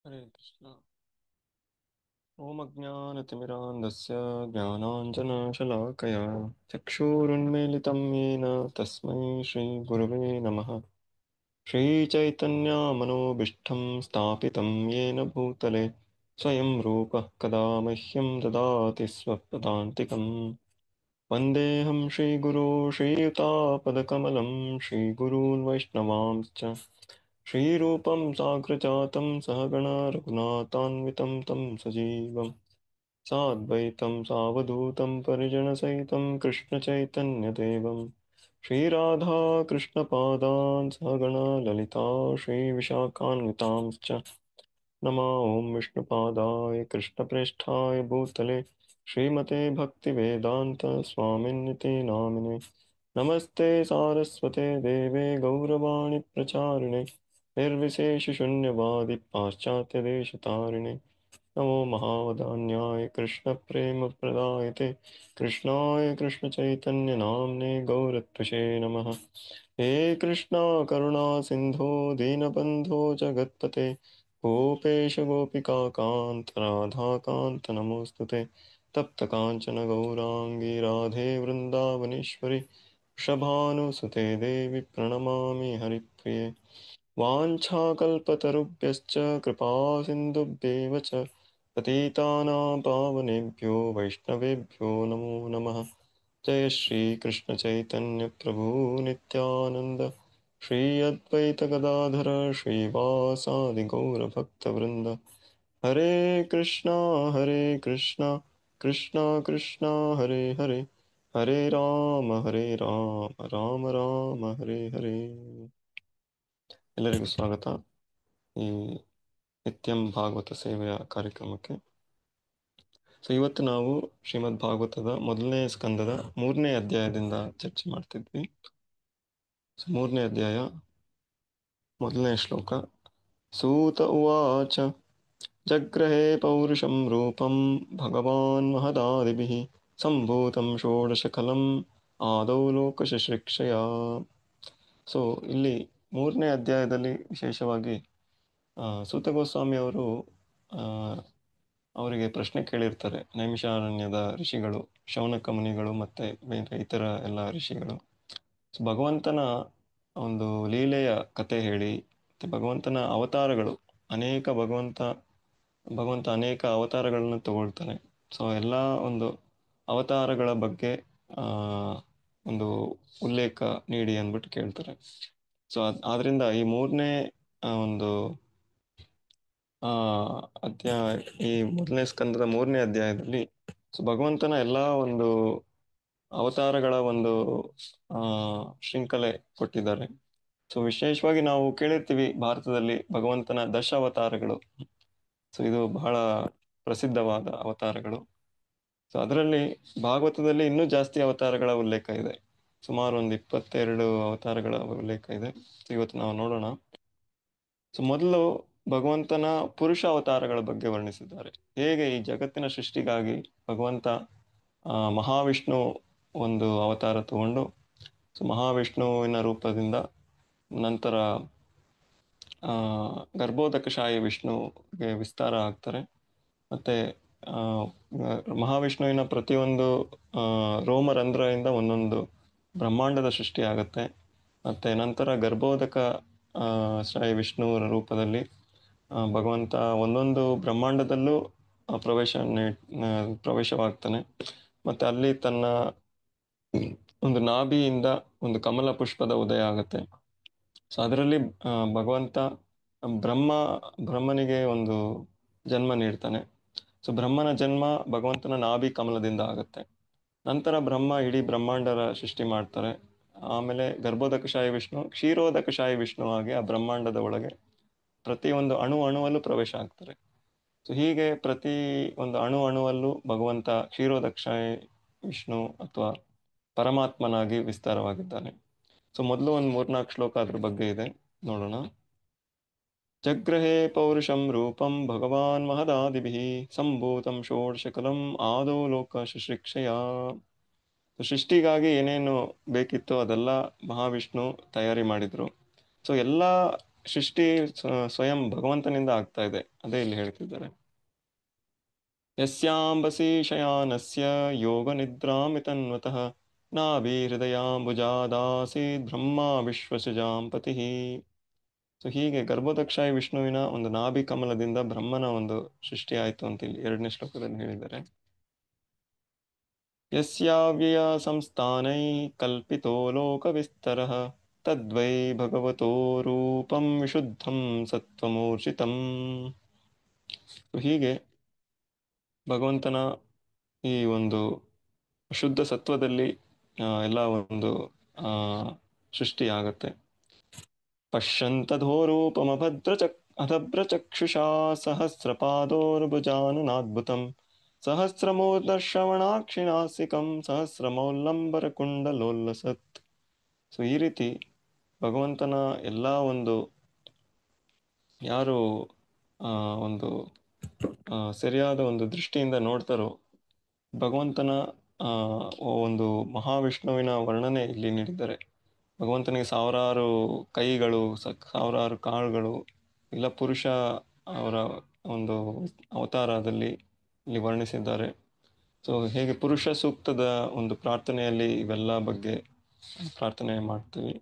ಹರೇ ಕೃಷ್ಣ. ಓಂ ಅಜ್ಞಾನತಿಮಿರಾಂಧಸ್ಯ ಜ್ಞಾನಾಂಜನಶಲಾಕಯ ಚಕ್ಷುರುನ್ಮೀಲಿತಂ ಯೇನ ತಸ್ಮೈ ಶ್ರೀಗುರವೇ ನಮಃ. ಶ್ರೀಚೈತನ್ಯಮನೋಭೀಷ್ಟಂ ಸ್ಥಾಪಿತಂ ಯೇನ ಭೂತಲೆ ಸ್ವಯಂ ರೂಪಃ ಕದಾ ಮಹ್ಯಂ ದದಾತಿ ಸ್ವಪದಾಂತಿಕಂ. ವಂದೇಹಂ ಶ್ರೀಗುರು ಶ್ರೀಯುತಾಪದಕಮಲಂ ಶ್ರೀಗುरून् वैष्णवांश्च श्रीरूपं साग्रजातं सहगण रघुनाथान्वितं तं सजीवं साद्वैतं सावधूतं परिजनसहितं कृष्णचैतन्यदेवं श्रीराधा कृष्णपादान् सहगण ललिता श्रीविशाखान्वितांश्च नमो ॐ विष्णुपादाय कृष्णप्रेष्ठाय भूतले श्रीमते भक्तिवेदान्त स्वामिन्निति नामिने नमस्ते सारस्वते देवे गौरवाणि प्रचारिणे निर्विशेषशून्यवादि पाश्चात्यदेशतारिणे नमो महावदान्याय कृष्णप्रेमप्रदायते कृष्णाय कृष्णचैतन्यनाम्ने गौरत्वसे नमः। हे कृष्णा करुणा सिन्धो दीनबन्धो जगत्पते गोपेश गोपिकान्त राधाकान्त नमोऽस्तुते। तप्तकाञ्चन गौराङ्गी राधे वृन्दावनेश्वरि वृषभानुसुते देवि प्रणमामि हरिप्रिये। वाञ्छाकल्पतरुभ्यश्च कृपासिन्धुभ्येव च पतितानां पावनेभ्यो वैष्णवेभ्यो नमो नमः। जय श्रीकृष्ण चैतन्य प्रभु नित्यानन्द श्री अद्वैत गदाधर श्रीवासादि गौरभक्तवृन्द। हरे कृष्णा कृष्णा कृष्णा हरे हरे हरे राम राम राम हरे हरे। ಎಲ್ಲರಿಗೂ ಸ್ವಾಗತ ಈ ನಿತ್ಯಂ ಭಾಗವತ ಸೇವೆಯ ಕಾರ್ಯಕ್ರಮಕ್ಕೆ. ಸೊ ಇವತ್ತು ನಾವು ಶ್ರೀಮದ್ ಭಾಗವತದ ಮೊದಲನೇ ಸ್ಕಂದದ 3ನೇ ಅಧ್ಯಾಯದಿಂದ ಚರ್ಚೆ ಮಾಡ್ತಿದ್ವಿ. ಸೊ 3ನೇ ಅಧ್ಯಾಯ ಮೊದಲನೇ ಶ್ಲೋಕ. ಸೂತ ಉವಾಚ ಜಗ್ರಹೇ ಪೌರುಷಂ ರೂಪಂ ಭಗವಾನ್ ಮಹದಾದಿಭಿಃ ಸಂಭೂತಂ ಷೋಡಶಕಲಂ ಆದೌ ಲೋಕಶಿಕ್ಷಯ. ಸೊ ಇಲ್ಲಿ 3ನೇ ಅಧ್ಯಾಯದಲ್ಲಿ ವಿಶೇಷವಾಗಿ ಸೂತ ಗೋಸ್ವಾಮಿ ಅವರು ಅವರಿಗೆ ಪ್ರಶ್ನೆ ಕೇಳಿರ್ತಾರೆ. ನೈಮಿಷಾರಣ್ಯದ ಋಷಿಗಳು, ಶೌನಕ ಮುನಿಗಳು ಮತ್ತೆ ಬೇರೆ ಇತರ ಎಲ್ಲ ಋಷಿಗಳು ಭಗವಂತನ ಒಂದು ಲೀಲೆಯ ಕತೆ ಹೇಳಿ, ಭಗವಂತನ ಅವತಾರಗಳು ಅನೇಕ ಭಗವಂತ ಅನೇಕ ಅವತಾರಗಳನ್ನು ತಗೊಳ್ತಾನೆ. ಸೊ ಎಲ್ಲ ಒಂದು ಅವತಾರಗಳ ಬಗ್ಗೆ ಒಂದು ಉಲ್ಲೇಖ ನೀಡಿ ಅಂದ್ಬಿಟ್ಟು ಕೇಳ್ತಾರೆ. ಸೊ ಆದ್ರಿಂದ ಈ 3ನೇ ಒಂದು ಅಧ್ಯಾಯ, ಈ ಮೊದಲನೇ ಸ್ಕಂದದ 3ನೇ ಅಧ್ಯಾಯದಲ್ಲಿ ಭಗವಂತನ ಎಲ್ಲ ಒಂದು ಅವತಾರಗಳ ಒಂದು ಶೃಂಖಲೆ ಕೊಟ್ಟಿದ್ದಾರೆ. ಸೊ ವಿಶೇಷವಾಗಿ ನಾವು ಕೇಳಿರ್ತೀವಿ ಭಾರತದಲ್ಲಿ ಭಗವಂತನ ಅವತಾರಗಳು. ಸೊ ಇದು ಬಹಳ ಪ್ರಸಿದ್ಧವಾದ ಅವತಾರಗಳು. ಸೊ ಅದರಲ್ಲಿ ಭಾಗವತದಲ್ಲಿ ಇನ್ನೂ ಜಾಸ್ತಿ ಅವತಾರಗಳ ಉಲ್ಲೇಖ ಇದೆ. ಸುಮಾರು ಒಂದು 22 ಅವತಾರಗಳ ಉಲ್ಲೇಖ ಇದೆ. ಸೊ ಇವತ್ತು ನಾವು ನೋಡೋಣ. ಸೊ ಮೊದಲು ಭಗವಂತನ ಪುರುಷ ಅವತಾರಗಳ ಬಗ್ಗೆ ವರ್ಣಿಸಿದ್ದಾರೆ. ಹೇಗೆ ಈ ಜಗತ್ತಿನ ಸೃಷ್ಟಿಗಾಗಿ ಭಗವಂತ ಮಹಾವಿಷ್ಣು ಒಂದು ಅವತಾರ ತಗೊಂಡು, ಸೊ ಮಹಾವಿಷ್ಣುವಿನ ರೂಪದಿಂದ ನಂತರ ಗರ್ಭೋದಕಶಾಹಿ ವಿಷ್ಣುಗೆ ವಿಸ್ತಾರ ಆಗ್ತಾರೆ. ಮತ್ತೆ ಮಹಾವಿಷ್ಣುವಿನ ಪ್ರತಿಯೊಂದು ರೋಮರಂಧ್ರದಿಂದ ಒಂದೊಂದು ಬ್ರಹ್ಮಾಂಡದ ಸೃಷ್ಟಿ ಆಗುತ್ತೆ. ಮತ್ತೆ ನಂತರ ಗರ್ಭೋದಕ ಶಾಹಿ ವಿಷ್ಣುವರ ರೂಪದಲ್ಲಿ ಭಗವಂತ ಒಂದೊಂದು ಬ್ರಹ್ಮಾಂಡದಲ್ಲೂ ಪ್ರವೇಶವಾಗ್ತಾನೆ. ಮತ್ತೆ ಅಲ್ಲಿ ತನ್ನ ಒಂದು ನಾಭಿಯಿಂದ ಒಂದು ಕಮಲ ಪುಷ್ಪದ ಉದಯ ಆಗುತ್ತೆ. ಸೊ ಅದರಲ್ಲಿ ಭಗವಂತ ಬ್ರಹ್ಮನಿಗೆ ಒಂದು ಜನ್ಮ ನೀಡ್ತಾನೆ. ಸೊ ಬ್ರಹ್ಮನ ಜನ್ಮ ಭಗವಂತನ ನಾಭಿ ಕಮಲದಿಂದ ಆಗುತ್ತೆ. ನಂತರ ಬ್ರಹ್ಮ ಇಡೀ ಬ್ರಹ್ಮಾಂಡರ ಸೃಷ್ಟಿ ಮಾಡ್ತಾರೆ. ಆಮೇಲೆ ಗರ್ಭೋದಕಶಾಹಿ ವಿಷ್ಣು ಕ್ಷೀರೋದಕಶಾಹಿ ವಿಷ್ಣು ಆಗಿ ಆ ಬ್ರಹ್ಮಾಂಡದ ಒಳಗೆ ಪ್ರತಿಯೊಂದು ಅಣುವಲ್ಲೂ ಪ್ರವೇಶ ಆಗ್ತಾರೆ. ಸೊ ಹೀಗೆ ಪ್ರತಿ ಒಂದು ಅಣುವಲ್ಲೂ ಭಗವಂತ ಕ್ಷೀರೋದಕಶಾಹಿ ವಿಷ್ಣು ಅಥವಾ ಪರಮಾತ್ಮನಾಗಿ ವಿಸ್ತಾರವಾಗಿದ್ದಾನೆ. ಸೊ ಮೊದಲು ಒಂದು 3-4 ಶ್ಲೋಕ ಅದ್ರ ಬಗ್ಗೆ ಇದೆ, ನೋಡೋಣ. ಜಗ್ರಹೇ ಪೌರುಷಂ ರೂಪಂ ಭಗವಾನ್ ಮಹದಾದಿಭಿಃ ಸಂಭೂತಂ ಷೋಡಶಕಲಂ ಆದೌ ಲೋಕ ಶುಶ್ರೂಷೆಯ. ಸೃಷ್ಟಿಗಾಗಿ ಏನೇನು ಬೇಕಿತ್ತು ಅದೆಲ್ಲ ಮಹಾವಿಷ್ಣು ತಯಾರಿ ಮಾಡಿದ್ರು. ಸೊ ಎಲ್ಲ ಸೃಷ್ಟಿ ಸ್ವಯಂ ಭಗವಂತನಿಂದ ಆಗ್ತಾ ಇದೆ, ಅದೇ ಇಲ್ಲಿ ಹೇಳ್ತಿದ್ದಾರೆ. ಯಸ್ಯಾಂಬಸಿ ಶಯಾನಸ್ಯ ಯೋಗ ನಿದ್ರಾಮಿತನ್ವತಃ ನಾಭಿ ಹೃದಯಾಂಬುಜಾದಾಸೀದ್ ಬ್ರಹ್ಮ ವಿಶ್ವಸೃಜಾಂ ಪತಿಃ. ಸೊ ಹೀಗೆ ಗರ್ಭೋದಕ್ಷಾಯಿ ವಿಷ್ಣುವಿನ ಒಂದು ನಾಭಿ ಕಮಲದಿಂದ ಬ್ರಹ್ಮನ ಒಂದು ಸೃಷ್ಟಿ ಆಯಿತು ಅಂತ ಇಲ್ಲಿ 2ನೇ ಶ್ಲೋಕದಲ್ಲಿ ಹೇಳಿದ್ದಾರೆ. ಯಸ್ಯಾವ್ಯಯ ಸಂಸ್ಥಾನೈ ಕಲ್ಪಿತೋ ಲೋಕ ವಿಸ್ತರಃ ತದ್ವೈ ಭಗವತೋ ರೂಪಂ ವಿಶುದ್ಧಂ ಸತ್ವಮೂರ್ಛಿತಂ. ಹೀಗೆ ಭಗವಂತನ ಈ ಒಂದು ಶುದ್ಧ ಸತ್ವದಲ್ಲಿ ಎಲ್ಲ ಒಂದು ಸೃಷ್ಟಿ ಆಗತ್ತೆ. ಅಭದ್ರಚಕ್ಷುಷಾ ಸಹಸ್ರಪಾದೋರ್ಭುಜಾನುನಾದ್ಭುತಂ ಸಹಸ್ರಮೂರ್ಧಶ್ರವಣಾಕ್ಷಿಣಾಸಿಕಂ ಸಹಸ್ರಮೌಲ್ಲಂಬರಕುಂಡಲೋಲ್ಲಸತ್. ಸೊ ಈ ರೀತಿ ಭಗವಂತನ ಎಲ್ಲ ಒಂದು ಯಾರು ಒಂದು ಸರಿಯಾದ ಒಂದು ದೃಷ್ಟಿಯಿಂದ ನೋಡ್ತಾರೋ ಭಗವಂತನ ಒಂದು ಮಹಾವಿಷ್ಣುವಿನ ವರ್ಣನೆ ಇಲ್ಲಿ ನೀಡಿದ್ದಾರೆ. ಭಗವಂತನಿಗೆ ಸಾವಿರಾರು ಕೈಗಳು, ಸಾವಿರಾರು ಕಾಳುಗಳು, ಇಲ್ಲ ಪುರುಷ ಅವರ ಒಂದು ಅವತಾರದಲ್ಲಿ ಇಲ್ಲಿ ವರ್ಣಿಸಿದ್ದಾರೆ. ಸೊ ಹೇಗೆ ಪುರುಷ ಸೂಕ್ತದ ಒಂದು ಪ್ರಾರ್ಥನೆಯಲ್ಲಿ ಇವೆಲ್ಲ ಬಗ್ಗೆ ಪ್ರಾರ್ಥನೆ ಮಾಡ್ತೀವಿ.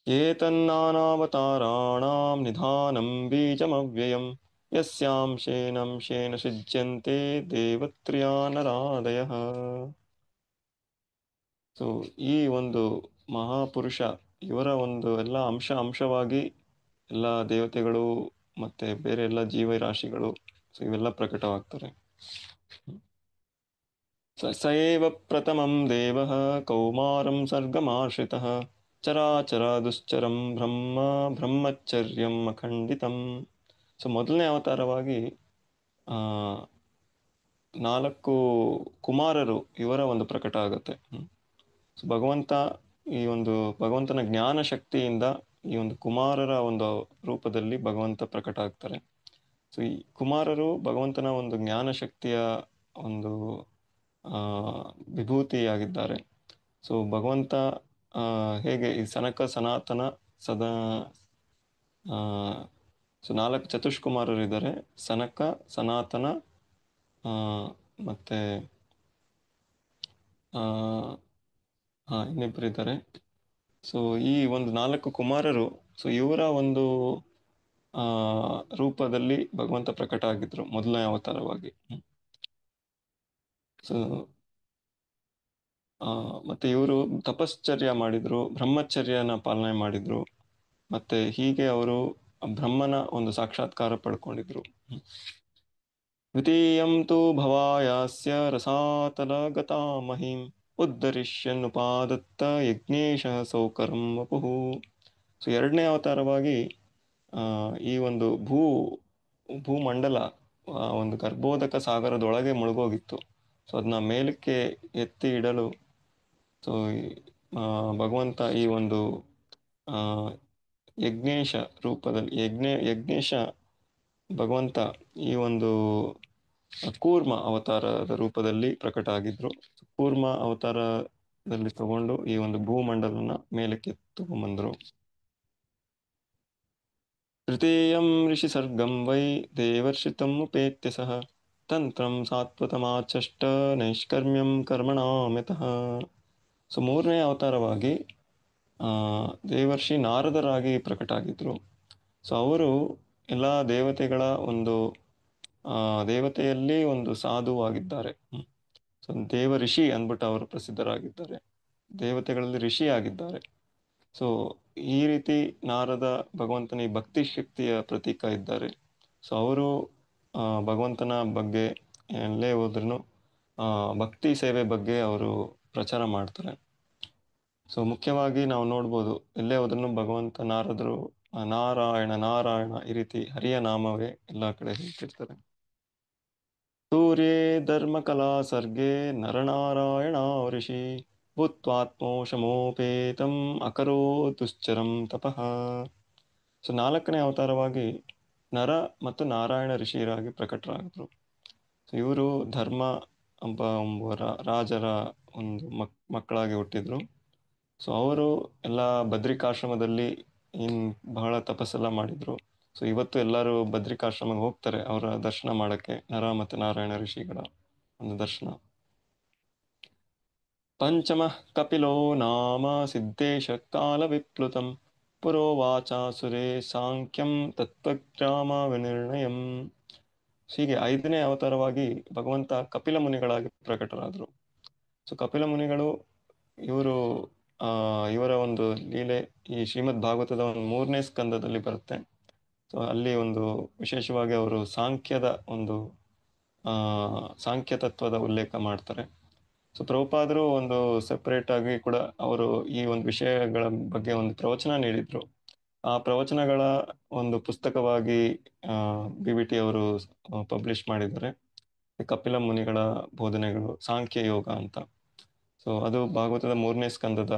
ಏತನ್ನಾನಾವತಾರಾಣಾಂ ನಿಧಾನಂ ಬೀಜಮವ್ಯಯಂ ಯಸ್ಯಾಂಶೇನಂಶೇನ ಸೃಜ್ಯಂತೆ ದೇವತ್ರ್ಯಾ ನರಾದಯಃ. ಸೊ ಈ ಒಂದು ಮಹಾಪುರುಷ ಇವರ ಒಂದು ಎಲ್ಲ ಅಂಶವಾಗಿ ಎಲ್ಲ ದೇವತೆಗಳು ಮತ್ತೆ ಬೇರೆ ಎಲ್ಲ ಜೀವರಾಶಿಗಳು ಸೊ ಇವೆಲ್ಲ ಪ್ರಕಟವಾಗ್ತಾರೆ. ಸಯೇವ ಪ್ರಥಮಂ ದೇವಃ ಕೌಮಾರಂ ಸರ್ಗಮಾಶ್ರಿತಃ ಚರಾಚರ ದುಶ್ಚರಂ ಬ್ರಹ್ಮ ಬ್ರಹ್ಮಚರ್ಯಂ ಅಖಂಡಿತಂ. ಸೊ ಮೊದಲನೇ ಅವತಾರವಾಗಿ 4 ಕುಮಾರರು ಇವರ ಒಂದು ಪ್ರಕಟ ಆಗುತ್ತೆ. ಸೊ ಭಗವಂತನ ಜ್ಞಾನ ಶಕ್ತಿಯಿಂದ ಈ ಒಂದು ಕುಮಾರರ ಒಂದು ರೂಪದಲ್ಲಿ ಭಗವಂತ ಪ್ರಕಟ ಆಗ್ತಾರೆ. ಸೊ ಈ ಕುಮಾರರು ಭಗವಂತನ ಒಂದು ಜ್ಞಾನ ಶಕ್ತಿಯ ಒಂದು ವಿಭೂತಿಯಾಗಿದ್ದಾರೆ. ಸೊ ಭಗವಂತ ಹೇಗೆ ಈ ಸನಕ ಸನಾತನ ಸದಾ ಸೊ 4 ಚತುಷ್ಕುಮಾರರು ಇದ್ದಾರೆ. ಸನಕ, ಸನಾತನ ಮತ್ತೆ ಇನ್ನಿಬ್ಬರಿದ್ದಾರೆ. ಸೊ ಈ ಒಂದು 4 ಕುಮಾರರು ಸೊ ಇವರ ಒಂದು ರೂಪದಲ್ಲಿ ಭಗವಂತ ಪ್ರಕಟ ಆಗಿದ್ರು ಮೊದಲನೇ ಅವತಾರವಾಗಿ. ಸೊ ಮತ್ತೆ ಇವರು ತಪಶ್ಚರ್ಯ ಮಾಡಿದ್ರು, ಬ್ರಹ್ಮಚರ್ಯನ ಪಾಲನೆ ಮಾಡಿದ್ರು, ಮತ್ತೆ ಹೀಗೆ ಅವರು ಬ್ರಹ್ಮನ ಒಂದು ಸಾಕ್ಷಾತ್ಕಾರ ಪಡ್ಕೊಂಡಿದ್ರು. ದ್ವಿತೀಯಂ ತು ಭವಾಯಾಸ್ಯ ರಸಾತಲ ಗತಾ ಮಹಿಂ ಉದ್ಧರಿಷ್ಯನ್ನುಪಾದತ್ತ ಯಜ್ಞೇಶ ಸೌಕರಂ ವಪುಃ. ಸೊ 2ನೇ ಅವತಾರವಾಗಿ ಈ ಒಂದು ಭೂಮಂಡಲ ಒಂದು ಗರ್ಭೋದಕ ಸಾಗರದೊಳಗೆ ಮುಳುಗೋಗಿತ್ತು. ಸೊ ಅದನ್ನ ಮೇಲಕ್ಕೆ ಎತ್ತಿ ಇಡಲು ಸೊ ಭಗವಂತ ಈ ಒಂದು ಯಜ್ಞೇಶ ರೂಪದಲ್ಲಿ ಯಜ್ಞೇಶ ಭಗವಂತ ಈ ಒಂದು ಕೂರ್ಮ ಅವತಾರದ ರೂಪದಲ್ಲಿ ಪ್ರಕಟ ಆಗಿದ್ರು. ಕೂರ್ಮ ಅವತಾರದಲ್ಲಿ ತಗೊಂಡು ಈ ಒಂದು ಭೂಮಂಡಲನ ಮೇಲಕ್ಕೆ ತಗೊಂಡ್ಬಂದ್ರು. ತೃತೀಯಂ ಋಷಿ ಸರ್ಗಂ ವೈ ದೇವರ್ಷಿತಂ ಉಪೇತ್ಯ ಸಹ ತಂತ್ರಂ ಸಾತ್ವತಮಾಚಷ್ಟ ನೈಷ್ಕರ್ಮ್ಯಂ ಕರ್ಮಣಾಮಿತಃ. ಸೊ 3ನೇ ಅವತಾರವಾಗಿ ದೇವರ್ಷಿ ನಾರದರಾಗಿ ಪ್ರಕಟ ಆಗಿದ್ರು. ಸೊ ಅವರು ಎಲ್ಲ ದೇವತೆಗಳ ಒಂದು ದೇವತೆಯಲ್ಲಿ ಒಂದು ಸಾಧುವಾಗಿದ್ದಾರೆ. ಸೊ ದೇವ ಋಷಿ ಅಂದ್ಬಿಟ್ಟು ಅವರು ಪ್ರಸಿದ್ಧರಾಗಿದ್ದಾರೆ, ದೇವತೆಗಳಲ್ಲಿ ಋಷಿ ಆಗಿದ್ದಾರೆ. ಸೊ ಈ ರೀತಿ ನಾರದ ಭಗವಂತನ ಈ ಭಕ್ತಿ ಶಕ್ತಿಯ ಪ್ರತೀಕ ಇದ್ದಾರೆ. ಸೊ ಅವರು ಭಗವಂತನ ಬಗ್ಗೆ ಎಲ್ಲೇ ಹೋದ್ರೂ ಭಕ್ತಿ ಸೇವೆ ಬಗ್ಗೆ ಅವರು ಪ್ರಚಾರ ಮಾಡ್ತಾರೆ. ಸೊ ಮುಖ್ಯವಾಗಿ ನಾವು ನೋಡ್ಬೋದು, ಎಲ್ಲೇ ಹೋದ್ರೂ ಭಗವಂತ ನಾರದರು ನಾರಾಯಣ ನಾರಾಯಣ ಈ ರೀತಿ ಹರಿಯ ನಾಮವೇ ಎಲ್ಲ ಕಡೆ ಹೇಳ್ತಿರ್ತಾರೆ. ಸೂರ್ಯೇ ಧರ್ಮಕಲಾ ಸರ್ಗೇ ನರನಾರಾಯಣ ಋಷಿ ಭೂತ್ವಾತ್ಮೋಶಮೋಪೇತಂ ಅಕರೋ ದುಶ್ಚರಂ ತಪಃ. ಸೊ 4ನೇ ಅವತಾರವಾಗಿ ನರ ಮತ್ತು ನಾರಾಯಣ ಋಷಿಯರಾಗಿ ಪ್ರಕಟರಾಗಿದ್ರು. ಸೊ ಇವರು ಧರ್ಮ ಎಂಬ ರಾಜರ ಒಂದು ಮಕ್ಕಳಾಗಿ ಹುಟ್ಟಿದ್ರು. ಸೊ ಅವರು ಎಲ್ಲ ಬದ್ರಿಕಾಶ್ರಮದಲ್ಲಿ ಇನ್ ಬಹಳ ತಪಸ್ಸೆಲ್ಲ ಮಾಡಿದ್ರು. ಸೊ ಇವತ್ತು ಎಲ್ಲರೂ ಬದ್ರಿಕಾಶ್ರಮಕ್ಕೆ ಹೋಗ್ತಾರೆ ಅವರ ದರ್ಶನ ಮಾಡಕ್ಕೆ, ನರ ಮತ್ತು ನಾರಾಯಣ ಋಷಿಗಳ ಒಂದು ದರ್ಶನ. ಪಂಚಮಃ ಕಪಿಲೋ ನಾಮ ಸಿದ್ದೇಶ ಕಾಲ ವಿಪ್ಲುತಂ ಪುರೋವಾಚಾಸುರೇ ಸಾಂಖ್ಯಂ ತತ್ವಗ್ರಾಮ ವಿನಿರ್ಣಯಂ. ಹೀಗೆ 5ನೇ ಅವತಾರವಾಗಿ ಭಗವಂತ ಕಪಿಲ ಮುನಿಗಳಾಗಿ ಪ್ರಕಟರಾದರು. ಸೊ ಕಪಿಲ ಮುನಿಗಳು ಇವರು ಇವರ ಒಂದು ಲೀಲೆ ಈ ಶ್ರೀಮದ್ ಭಾಗವತದ ಒಂದು 3ನೇ ಸ್ಕಂದದಲ್ಲಿ ಬರುತ್ತೆ. ಸೊ ಅಲ್ಲಿ ಒಂದು ವಿಶೇಷವಾಗಿ ಅವರು ಸಾಂಖ್ಯದ ಒಂದು ಸಾಂಖ್ಯ ತತ್ವದ ಉಲ್ಲೇಖ ಮಾಡ್ತಾರೆ. ಸೊ ಪ್ರಭುಪಾದರು ಒಂದು ಸೆಪರೇಟ್ ಆಗಿ ಕೂಡ ಅವರು ಈ ಒಂದು ವಿಷಯಗಳ ಬಗ್ಗೆ ಒಂದು ಪ್ರವಚನ ನೀಡಿದ್ರು. ಆ ಪ್ರವಚನಗಳ ಒಂದು ಪುಸ್ತಕವಾಗಿ BBT ಅವರು ಪಬ್ಲಿಷ್ ಮಾಡಿದ್ದಾರೆ, ಕಪಿಲ ಮುನಿಗಳ ಬೋಧನೆಗಳು ಸಾಂಖ್ಯ ಯೋಗ ಅಂತ. ಸೊ ಅದು ಭಾಗವತದ 3ನೇ ಸ್ಕಂದದ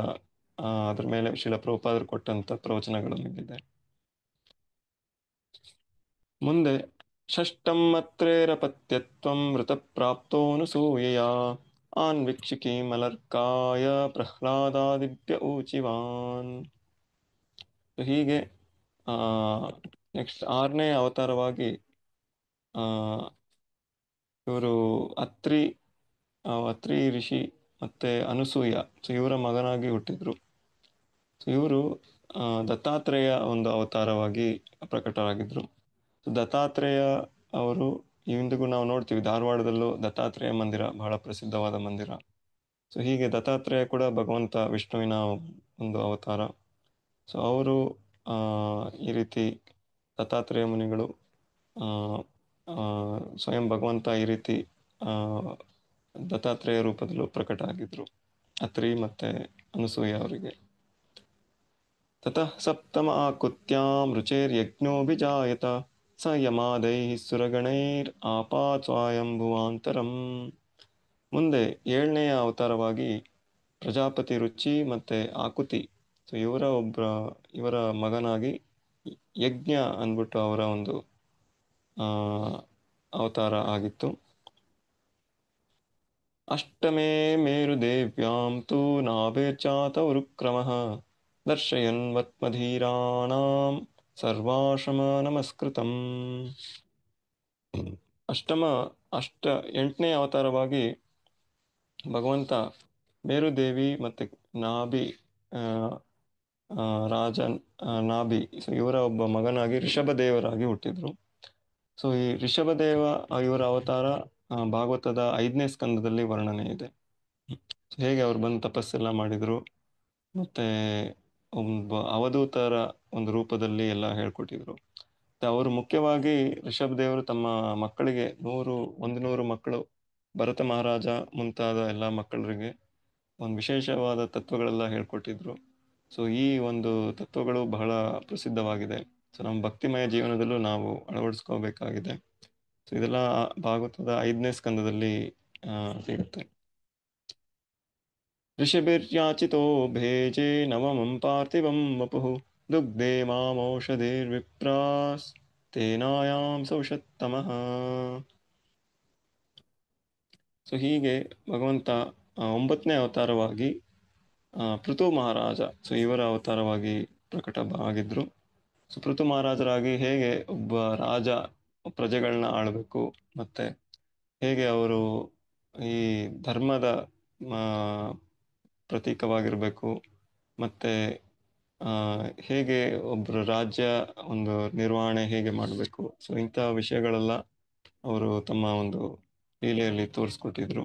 ಅದ್ರ ಮೇಲೆ ಶ್ರೀಲ ಪ್ರಭುಪಾದರು ಕೊಟ್ಟಂತ ಪ್ರವಚನಗಳು ಇದೆ. ಮುಂದೆ ಷಷ್ಟಂ ಅತ್ರೇರಪತ್ಯತ್ವಂ ಮೃತಪ್ರಾಪ್ತೋನುಸೂಯೆಯ ಆನ್ವೀಕ್ಷಿಕೀಮಲರ್ಕಾಯ ಪ್ರಹ್ಲಾದಾದಿಭ್ಯ ಊಚಿವಾನ್. ಹೀಗೆ ನೆಕ್ಸ್ಟ್ 6ನೇ ಅವತಾರವಾಗಿ ಇವರು ಅತ್ರಿ ಋಷಿ ಮತ್ತೆ ಅನುಸೂಯ, ಸೊ ಇವರ ಮಗನಾಗಿ ಹುಟ್ಟಿದ್ರು. ಸೊ ಇವರು ದತ್ತಾತ್ರೇಯ ಒಂದು ಅವತಾರವಾಗಿ ಪ್ರಕಟರಾಗಿದ್ರು. ದತ್ತಾತ್ರೇಯ ಅವರು ಇಂದಿಗೂ ನಾವು ನೋಡ್ತೀವಿ, ಧಾರವಾಡದಲ್ಲೂ ದತ್ತಾತ್ರೇಯ ಮಂದಿರ ಬಹಳ ಪ್ರಸಿದ್ಧವಾದ ಮಂದಿರ. ಸೊ ಹೀಗೆ ದತ್ತಾತ್ರೇಯ ಕೂಡ ಭಗವಂತ ವಿಷ್ಣುವಿನ ಒಂದು ಅವತಾರ. ಸೊ ಅವರು ಈ ರೀತಿ ದತ್ತಾತ್ರೇಯ ಮುನಿಗಳು ಸ್ವಯಂ ಭಗವಂತ ಈ ರೀತಿ ದತ್ತಾತ್ರೇಯ ರೂಪದಲ್ಲೂ ಪ್ರಕಟ ಆಗಿದ್ರು ಅತ್ರಿ ಮತ್ತೆ ಅನಸೂಯ ಅವರಿಗೆ. ತತಃ ಸಪ್ತಮ ಆಕುತ್ಯಾಂ ರುಚೇರ್ಯಜ್ಞೋಭಿಜಾಯತ ಸ ಯಮಾದೈಃ ಸುರಗಣೈರ್ ಆಪಾತ್ ಸ್ವಯಂಭುವಾಂತರಂ. ಮುಂದೆ 7ನೆಯ ಅವತಾರವಾಗಿ ಪ್ರಜಾಪತಿ ರುಚಿ ಮತ್ತೆ ಆಕುತಿ, ಸೊ ಇವರ ಮಗನಾಗಿ ಯಜ್ಞ ಅಂದ್ಬಿಟ್ಟು ಅವರ ಒಂದು ಅವತಾರ ಆಗಿತ್ತು. ಅಷ್ಟಮೇ ಮೇರುದೇವ್ಯಾಂ ತು ನಾಭಿರ್ಜಾತ ಉರುಕ್ರಮಃ ದರ್ಶಯನ್ ವತ್ಮಧೀರಾಣಾಂ ಸರ್ವಾಶ್ರಮ ನಮಸ್ಕೃತಂ. 8ನೇ ಅವತಾರವಾಗಿ ಭಗವಂತ ಮೇರುದೇವಿ ಮತ್ತೆ ನಾಭಿ ರಾಜ ನಾಭಿ, ಸೊ ಇವರ ಒಬ್ಬ ಮಗನಾಗಿ ಋಷಭದೇವರಾಗಿ ಹುಟ್ಟಿದ್ರು. ಸೊ ಈ ಋಷಭದೇವ ಇವರ ಅವತಾರ ಭಾಗವತದ 5ನೇ ಸ್ಕಂದದಲ್ಲಿ ವರ್ಣನೆ ಇದೆ. ಹೇಗೆ ಅವ್ರು ಬಂದು ತಪಸ್ಸೆಲ್ಲ ಮಾಡಿದ್ರು ಮತ್ತೆ ಒಬ್ಬ ಅವಧೂತರ ಒಂದು ರೂಪದಲ್ಲಿ ಎಲ್ಲ ಹೇಳ್ಕೊಟ್ಟಿದ್ರು. ಅವರು ಮುಖ್ಯವಾಗಿ ಋಷಭದೇವರು ತಮ್ಮ ಮಕ್ಕಳಿಗೆ 100 ಮಕ್ಕಳು, ಭರತ ಮಹಾರಾಜ ಮುಂತಾದ ಎಲ್ಲ ಮಕ್ಕಳರಿಗೆ ಒಂದು ವಿಶೇಷವಾದ ತತ್ವಗಳೆಲ್ಲ ಹೇಳ್ಕೊಟ್ಟಿದ್ರು. ಸೊ ಈ ಒಂದು ತತ್ವಗಳು ಬಹಳ ಪ್ರಸಿದ್ಧವಾಗಿದೆ. ಸೊ ನಮ್ಮ ಭಕ್ತಿಮಯ ಜೀವನದಲ್ಲೂ ನಾವು ಅಳವಡಿಸ್ಕೋಬೇಕಾಗಿದೆ. ಸೊ ಇದೆಲ್ಲ ಭಾಗವತದ 5ನೇ ಸ್ಕಂದದಲ್ಲಿ ಸಿಗುತ್ತೆ. ಋಷಭಿರ್ಯಾಚಿತೋ ಭೇಜೆ ನವಮಂ ಪಾರ್ಥಿವಂ ವಪುಃ ದುಗ್ಧೇ ಮಾಮೌಷಧಿರ್ವಿಪ್ರಾಸ್ ತೇನಾಯಾಂ ಸೌಷತ್ತಮಃ. ಸೊ ಹೀಗೆ ಭಗವಂತ 9ನೇ ಅವತಾರವಾಗಿ ಪೃಥು ಮಹಾರಾಜ, ಸೊ ಇವರ ಅವತಾರವಾಗಿ ಪ್ರಕಟ ಆಗಿದ್ರು. ಸೊ ಪೃಥು ಮಹಾರಾಜರಾಗಿ ಹೇಗೆ ಒಬ್ಬ ರಾಜ ಪ್ರಜೆಗಳನ್ನ ಆಳ್ಬೇಕು ಮತ್ತೆ ಹೇಗೆ ಅವರು ಈ ಧರ್ಮದ ಪ್ರತೀಕವಾಗಿರ್ಬೇಕು ಮತ್ತೆ ಹೇಗೆ ಒಬ್ಬರು ರಾಜ್ಯ ಒಂದು ನಿರ್ವಹಣೆ ಹೇಗೆ ಮಾಡಬೇಕು, ಸೊ ಇಂಥ ವಿಷಯಗಳೆಲ್ಲ ಅವರು ತಮ್ಮ ಒಂದು ಲೀಲೆಯಲ್ಲಿ ತೋರಿಸ್ಕೊಟ್ಟಿದ್ರು.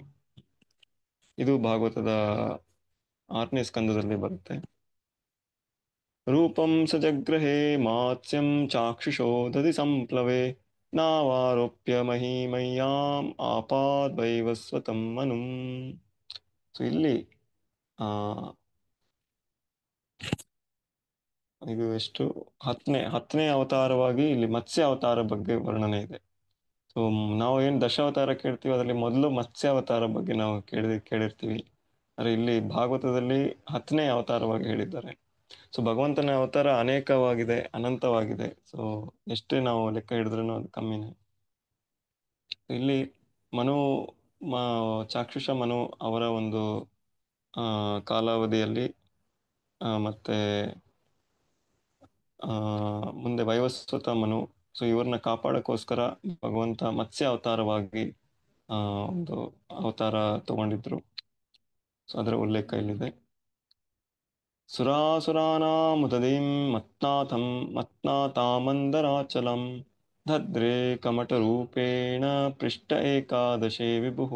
ಇದು ಭಾಗವತದ 6ನೇ ಸ್ಕಂದದಲ್ಲಿ ಬರುತ್ತೆ. ರೂಪಂ ಸಜಗ್ರಹೇ ಮಾತ್ಸ್ಯಂ ಚಾಕ್ಷುಷೋ ದಧಿ ಸಂಪ್ಲವೆ ನಾವಾರೋಪ್ಯ ಮಹಿಮಯ್ಯಾಂ ಆಪಾದ್ ವೈವಸ್ವತಂ ಮನುಂ. ಸೊ ಇಲ್ಲಿ ಇದು ಎಷ್ಟು 10ನೇ ಅವತಾರವಾಗಿ ಇಲ್ಲಿ ಮತ್ಸ್ಯ ಅವತಾರ ಬಗ್ಗೆ ವರ್ಣನೆ ಇದೆ. ಸೊ ನಾವು ಏನು ದಶಾವತಾರ ಕೇಳ್ತೀವಿ ಅದರಲ್ಲಿ ಮೊದಲು ಮತ್ಸ್ಯ ಅವತಾರ ಬಗ್ಗೆ ನಾವು ಕೇಳಿರ್ತೀವಿ. ಆದರೆ ಇಲ್ಲಿ ಭಾಗವತದಲ್ಲಿ 10ನೇ ಅವತಾರವಾಗಿ ಹೇಳಿದ್ದಾರೆ. ಸೊ ಭಗವಂತನ ಅವತಾರ ಅನೇಕವಾಗಿದೆ, ಅನಂತವಾಗಿದೆ. ಸೊ ಎಷ್ಟೇ ನಾವು ಲೆಕ್ಕ ಹಿಡಿದ್ರೂ ಅದು ಕಮ್ಮಿನೇ. ಇಲ್ಲಿ ಚಾಕ್ಷುಷ ಮನು ಅವರ ಒಂದು ಕಾಲಾವಧಿಯಲ್ಲಿ ಮತ್ತೆ ಮುಂದೆ ವೈವಸ್ವತ ಮನು. ಸೊ ಇವ್ರನ್ನ ಕಾಪಾಡಕ್ಕೋಸ್ಕರ ಭಗವಂತ ಮತ್ಸ್ಯ ಅವತಾರವಾಗಿ ಒಂದು ಅವತಾರ ತಗೊಂಡಿದ್ರು. ಸೊ ಅದರ ಉಲ್ಲೇಖ ಇಲ್ಲಿದೆ. ಸುರಾಸುರಾನಾಮುದದೀಂ ಮತ್ನಾಥಂ ಮತ್ನಾಥಾಮಂದರಾಚಲಂ ಧದ್ರೇ ಕಮಟರೂಪೇಣ ಪೃಷ್ಠ ಏಕಾದಶೇ ವಿಭುಃ.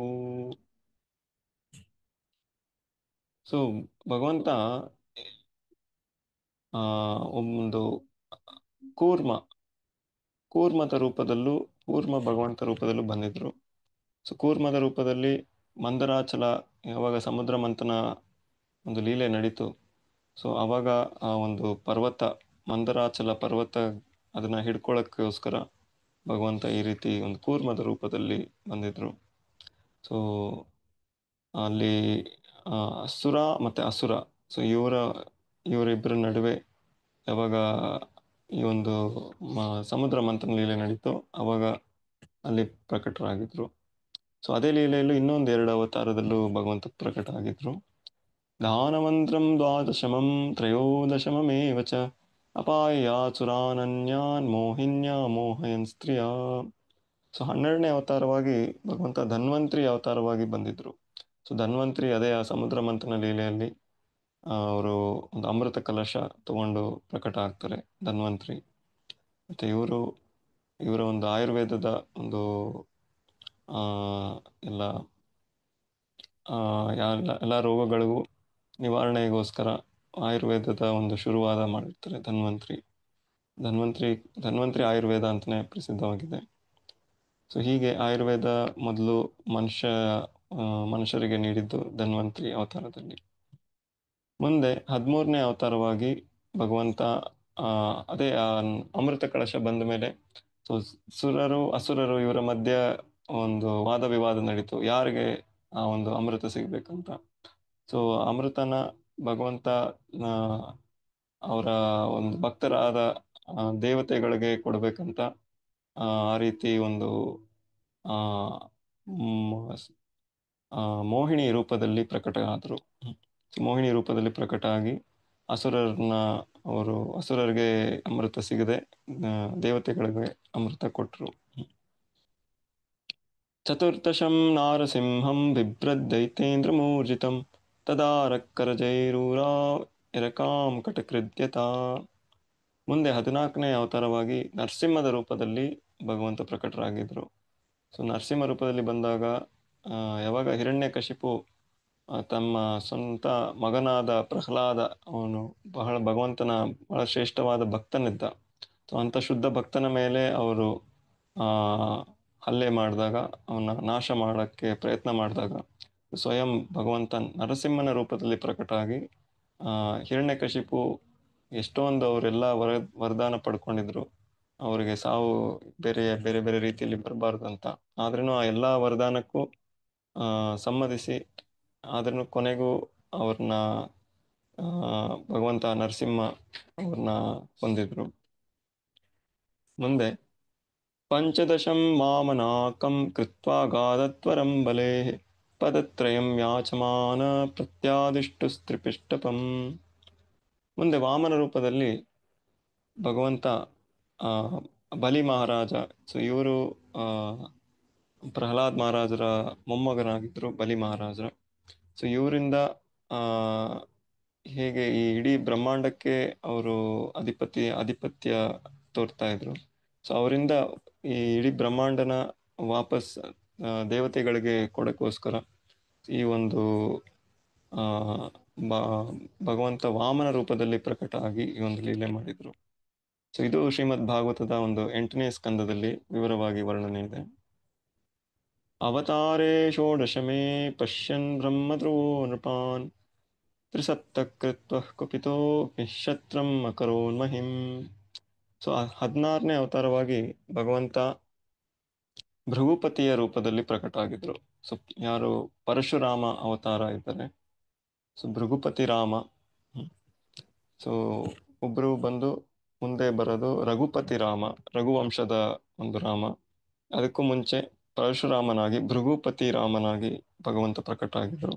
ಸೊ ಭಗವಂತ ಒಂದು ಕೂರ್ಮ ಕೂರ್ಮದ ರೂಪದಲ್ಲೂ ಭಗವಂತ ರೂಪದಲ್ಲೂ ಬಂದಿದ್ರು. ಸೊ ಕೂರ್ಮದ ರೂಪದಲ್ಲಿ ಮಂದರಾಚಲ, ಯಾವಾಗ ಸಮುದ್ರ ಮಂಥನ ಒಂದು ಲೀಲೆ ನಡೀತು, ಸೊ ಆವಾಗ ಆ ಒಂದು ಪರ್ವತ, ಮಂದರಾಚಲ ಪರ್ವತ, ಅದನ್ನ ಹಿಡ್ಕೊಳ್ಳೋಕ್ಕೋಸ್ಕರ ಭಗವಂತ ಈ ರೀತಿ ಒಂದು ಕೂರ್ಮದ ರೂಪದಲ್ಲಿ ಬಂದಿದ್ರು. ಸೊ ಅಲ್ಲಿ ಅಸುರ ಮತ್ತೆ ಅಸುರ, ಸೊ ಇವರಿಬ್ಬರ ನಡುವೆ ಯಾವಾಗ ಈ ಒಂದು ಸಮುದ್ರ ಮಂಥನ ಲೀಲೆ ನಡೀತು, ಅವಾಗ ಅಲ್ಲಿ ಪ್ರಕಟರಾಗಿದ್ರು. ಸೊ ಅದೇ ಲೀಲೆಯಲ್ಲೂ ಇನ್ನೊಂದು 2 ಅವತಾರದಲ್ಲೂ ಭಗವಂತ ಪ್ರಕಟ ಆಗಿದ್ರು. ದಾನಮಂತ್ರಂ ದ್ವಾದಶಮಂ ತ್ರಯೋದಶಮಮೇವ ಚ ಅಪಾಯಾಸುರಾನನ್ಯಾನ್ ಮೋಹಿನ್ಯಾ ಮೋಹಯನ್ ಸ್ತ್ರೀಯ. ಸೊ 12ನೇ ಅವತಾರವಾಗಿ ಭಗವಂತ ಧನ್ವಂತ್ರಿ ಅವತಾರವಾಗಿ ಬಂದಿದ್ರು. ಸೊ ಧನ್ವಂತ್ರಿ ಅದೇ ಆ ಸಮುದ್ರ ಮಂಥನ ಲೀಲೆಯಲ್ಲಿ ಅವರು ಒಂದು ಅಮೃತ ಕಲಶ ತಗೊಂಡು ಪ್ರಕಟ ಆಗ್ತಾರೆ ಧನ್ವಂತ್ರಿ. ಮತ್ತೆ ಇವರ ಒಂದು ಆಯುರ್ವೇದದ ಒಂದು ಎಲ್ಲ ಎಲ್ಲ ರೋಗಗಳಿಗೂ ನಿವಾರಣೆಗೋಸ್ಕರ ಆಯುರ್ವೇದದ ಒಂದು ಶುರುವಾದ ಮಾಡಿರ್ತಾರೆ ಧನ್ವಂತ್ರಿ ಆಯುರ್ವೇದ ಅಂತಲೇ ಪ್ರಸಿದ್ಧವಾಗಿದೆ. ಸೊ ಹೀಗೆ ಆಯುರ್ವೇದ ಮೊದಲು ಮನುಷ್ಯರಿಗೆ ನೀಡಿದ್ದು ಧನ್ವಂತ್ರಿ ಅವತಾರದಲ್ಲಿ. ಮುಂದೆ 13ನೇ ಅವತಾರವಾಗಿ ಭಗವಂತ ಅದೇ ಅಮೃತ ಕಳಶ ಬಂದ ಮೇಲೆ ಸೊ ಅಸುರರು ಇವರ ಮಧ್ಯೆ ಒಂದು ವಾದ ವಿವಾದ ನಡೀತು, ಯಾರಿಗೆ ಆ ಒಂದು ಅಮೃತ ಸಿಗ್ಬೇಕಂತ. ಸೊ ಅಮೃತನ ಭಗವಂತ ಅವರ ಒಂದು ಭಕ್ತರಾದ ದೇವತೆಗಳಿಗೆ ಕೊಡ್ಬೇಕಂತ ಆ ರೀತಿ ಒಂದು ಮೋಹಿನಿ ರೂಪದಲ್ಲಿ ಪ್ರಕಟ ಆದರು. ಮೋಹಿನಿ ರೂಪದಲ್ಲಿ ಪ್ರಕಟ ಆಗಿ ಅಸುರರಿಗೆ ಅಮೃತ ಸಿಗದೆ ದೇವತೆಗಳಿಗೆ ಅಮೃತ ಕೊಟ್ಟರು. ಚತುರ್ಥಶಂ ನಾರಸಿಂಹಂ ಬಿಭ್ರದ್ದೈತೇಂದ್ರ ಮೂರ್ಜಿತಂ ತದಾರಕ್ಕರಜೈರೂರಾ ಎರಕಾಂ ಕಟಕೃದ್ಯತ. ಮುಂದೆ 14ನೇ ಅವತಾರವಾಗಿ ನರಸಿಂಹದ ರೂಪದಲ್ಲಿ ಭಗವಂತ ಪ್ರಕಟರಾಗಿದ್ರು. ಸೊ ನರಸಿಂಹ ರೂಪದಲ್ಲಿ ಬಂದಾಗ ಯಾವಾಗ ಹಿರಣ್ಯಕಶಿಪು ತಮ್ಮ ಸ್ವಂತ ಮಗನಾದ ಪ್ರಹ್ಲಾದ, ಅವನು ಭಗವಂತನ ಬಹಳ ಶ್ರೇಷ್ಠವಾದ ಭಕ್ತನಿದ್ದ. ಸೊ ಅಂಥ ಶುದ್ಧ ಭಕ್ತನ ಮೇಲೆ ಅವರು ಹಲ್ಲೆ ಮಾಡಿದಾಗ, ಅವನ ನಾಶ ಮಾಡೋಕ್ಕೆ ಪ್ರಯತ್ನ ಮಾಡಿದಾಗ ಸ್ವಯಂ ಭಗವಂತ ನರಸಿಂಹನ ರೂಪದಲ್ಲಿ ಪ್ರಕಟ ಆಗಿ ಹಿರಣ್ಯಕಶಿಪು ಎಷ್ಟೊಂದು ಅವರೆಲ್ಲ ವರದಾನ ಪಡ್ಕೊಂಡಿದ್ರು, ಅವರಿಗೆ ಸಾವು ಬೇರೆ ಬೇರೆ ಬೇರೆ ರೀತಿಯಲ್ಲಿ ಬರಬಾರ್ದು ಅಂತ. ಆದ್ರೂ ಆ ಎಲ್ಲ ವರದಾನಕ್ಕೂ ಸಮ್ಮತಿಸಿ, ಆದ್ರೂ ಕೊನೆಗೂ ಅವ್ರನ್ನ ಭಗವಂತ ನರಸಿಂಹ ಅವ್ರನ್ನ ಹೊಂದಿದ್ರು. ಮುಂದೆ ಪಂಚದಶಂ ವಾಮನಾಕಂ ಕೃತ್ವಾ ಗಾದತ್ವರಂ ಬಲೆ ಪದತ್ರಯಂ ಯಾಚಮಾನ ಪ್ರತ್ಯಾದಿಷ್ಟು ಸ್ತ್ರಿಪಿಷ್ಟಪಂ. ಮುಂದೆ ವಾಮನ ರೂಪದಲ್ಲಿ ಭಗವಂತ ಬಲಿ ಮಹಾರಾಜ, ಸೊ ಇವರು ಪ್ರಹ್ಲಾದ್ ಮಹಾರಾಜರ ಮೊಮ್ಮಗನಾಗಿದ್ರು ಬಲಿ ಮಹಾರಾಜ. ಸೊ ಇವರಿಂದ ಹೇಗೆ ಈ ಇಡೀ ಬ್ರಹ್ಮಾಂಡಕ್ಕೆ ಅವರು ಆಧಿಪತ್ಯ ತೋರ್ತಾ ಇದ್ರು. ಸೊ ಅವರಿಂದ ಈ ಇಡೀ ಬ್ರಹ್ಮಾಂಡನ ವಾಪಸ್ ದೇವತೆಗಳಿಗೆ ಕೊಡಕ್ಕೋಸ್ಕರ ಈ ಒಂದು ಭಗವಂತ ವಾಮನ ರೂಪದಲ್ಲಿ ಪ್ರಕಟ ಆಗಿ ಈ ಒಂದು ಲೀಲೆ ಮಾಡಿದ್ರು. ಸೊ ಇದು ಶ್ರೀಮದ್ ಭಾಗವತದ ಒಂದು 8ನೇ ಸ್ಕಂದದಲ್ಲಿ ವಿವರವಾಗಿ ವರ್ಣನೆ ಇದೆ. ಅವತಾರೇ ಷೋಡಶಮೇ ಪಶ್ಯನ್ ಬ್ರಹ್ಮಧ್ರುವೋ ನೃಪಾನ್ ತ್ರಿಸಪ್ತಕೃತ್ವ ಕುಪಿತೋ ನಿಶತ್ರಂ ಅಕರೋನ್ಮಹಿಂ. ಸೊ 16ನೇ ಅವತಾರವಾಗಿ ಭಗವಂತ ಭೃಗುಪತಿಯ ರೂಪದಲ್ಲಿ ಪ್ರಕಟ ಆಗಿದ್ರು. ಸೊ ಯಾರು ಪರಶುರಾಮ ಅವತಾರ ಇದ್ದಾರೆ, ಸೊ ಭೃಗುಪತಿ ರಾಮ. ಸೊ ಒಬ್ರು ಬಂದು ಮುಂದೆ ಬರೋದು ರಘುಪತಿ ರಾಮ, ರಘುವಂಶದ ಒಂದು ರಾಮ. ಅದಕ್ಕೂ ಮುಂಚೆ ಪರಶುರಾಮನಾಗಿ ಭೃಗುಪತಿ ರಾಮನಾಗಿ ಭಗವಂತ ಪ್ರಕಟ ಆಗಿದ್ರು.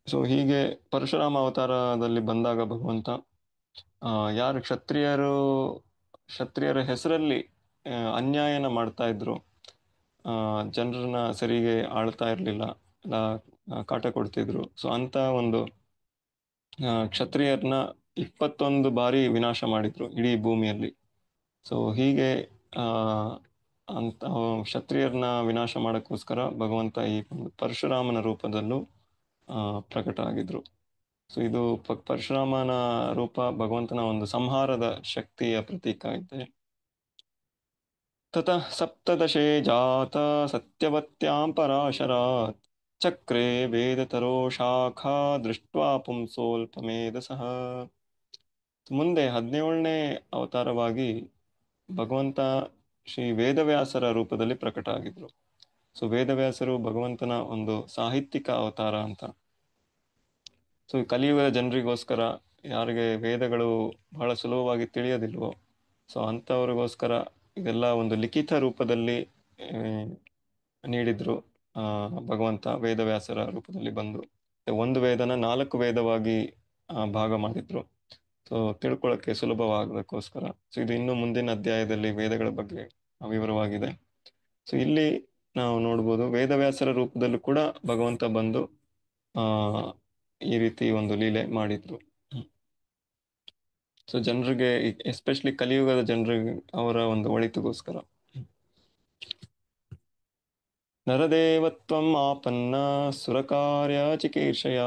ಸೊ ಹೀಗೆ ಪರಶುರಾಮ ಅವತಾರದಲ್ಲಿ ಬಂದಾಗ ಭಗವಂತ ಯಾರು ಕ್ಷತ್ರಿಯರ ಹೆಸರಲ್ಲಿ ಅನ್ಯಾಯನ ಮಾಡ್ತಾ ಇದ್ರು, ಜನರನ್ನ ಸರಿಗೆ ಆಳ್ತಾ ಇರಲಿಲ್ಲ, ಎಲ್ಲ ಕಾಟ ಕೊಡ್ತಿದ್ರು. ಸೊ ಅಂತ ಒಂದು ಕ್ಷತ್ರಿಯರನ್ನ 21 ಬಾರಿ ವಿನಾಶ ಮಾಡಿದ್ರು ಇಡೀ ಭೂಮಿಯಲ್ಲಿ. ಸೊ ಹೀಗೆ ಆ ಅಂತ ಕ್ಷತ್ರಿಯರನ್ನ ವಿನಾಶ ಮಾಡಕ್ಕೋಸ್ಕರ ಭಗವಂತ ಈ ಒಂದು ಪರಶುರಾಮನ ರೂಪದಲ್ಲೂ ಪ್ರಕಟ ಆಗಿದ್ರು. ಸೊ ಇದು ಪರಶುರಾಮನ ರೂಪ ಭಗವಂತನ ಒಂದು ಸಂಹಾರದ ಶಕ್ತಿಯ ಪ್ರತೀಕ ಇದೆ. ತತಃ ಸಪ್ತದಶೇ ಜಾತ ಸತ್ಯವತ್ಯಾಂ ಪರಾಶರಾತ್ ಚಕ್ರೆ ವೇದತರೋ ಶಾಖಾ ದೃಷ್ಟ್ವಾ ಪುಂಸೋಲ್ಪಮೇಧಸಃ. ಮುಂದೆ 17ನೇ ಅವತಾರವಾಗಿ ಭಗವಂತ ಶ್ರೀ ವೇದವ್ಯಾಸರ ರೂಪದಲ್ಲಿ ಪ್ರಕಟ ಆಗಿದ್ರು. ಸೊ ವೇದವ್ಯಾಸರು ಭಗವಂತನ ಒಂದು ಸಾಹಿತ್ಯಿಕ ಅವತಾರ ಅಂತ. ಸೊ ಕಲಿಯುಗದ ಜನರಿಗೋಸ್ಕರ, ಯಾರಿಗೆ ವೇದಗಳು ಬಹಳ ಸುಲಭವಾಗಿ ತಿಳಿಯೋದಿಲ್ವೋ, ಸೊ ಅಂಥವ್ರಿಗೋಸ್ಕರ ಇದೆಲ್ಲ ಒಂದು ಲಿಖಿತ ರೂಪದಲ್ಲಿ ನೀಡಿದ್ರು. ಭಗವಂತ ವೇದವ್ಯಾಸರ ರೂಪದಲ್ಲಿ ಬಂದು ಒಂದು ವೇದನ 4 ವೇದವಾಗಿ ಭಾಗ ಮಾಡಿದ್ರು. ಸೊ ತಿಳ್ಕೊಳ್ಳೋಕ್ಕೆ ಸುಲಭವಾಗದಕ್ಕೋಸ್ಕರ. ಸೊ ಇದು ಇನ್ನು ಮುಂದಿನ ಅಧ್ಯಾಯದಲ್ಲಿ ವೇದಗಳ ಬಗ್ಗೆ ವಿವರವಾಗಿದೆ. ಸೊ ಇಲ್ಲಿ ನಾವು ನೋಡ್ಬೋದು ವೇದವ್ಯಾಸರ ರೂಪದಲ್ಲೂ ಕೂಡ ಭಗವಂತ ಬಂದು ಆ ಈ ರೀತಿ ಒಂದು ಲೀಲೆ ಮಾಡಿದ್ರು. ಸೊ ಜನರಿಗೆ, ಎಸ್ಪೆಷಲಿ ಕಲಿಯುಗದ ಜನರಿಗೆ, ಅವರ ಒಂದು ಒಳಿತಿಗೋಸ್ಕರ. ನರದೇವತ್ವಂ ಆಪನ್ನ ಸುರಕಾರ್ಯ ಚಿಕೀರ್ಷಯ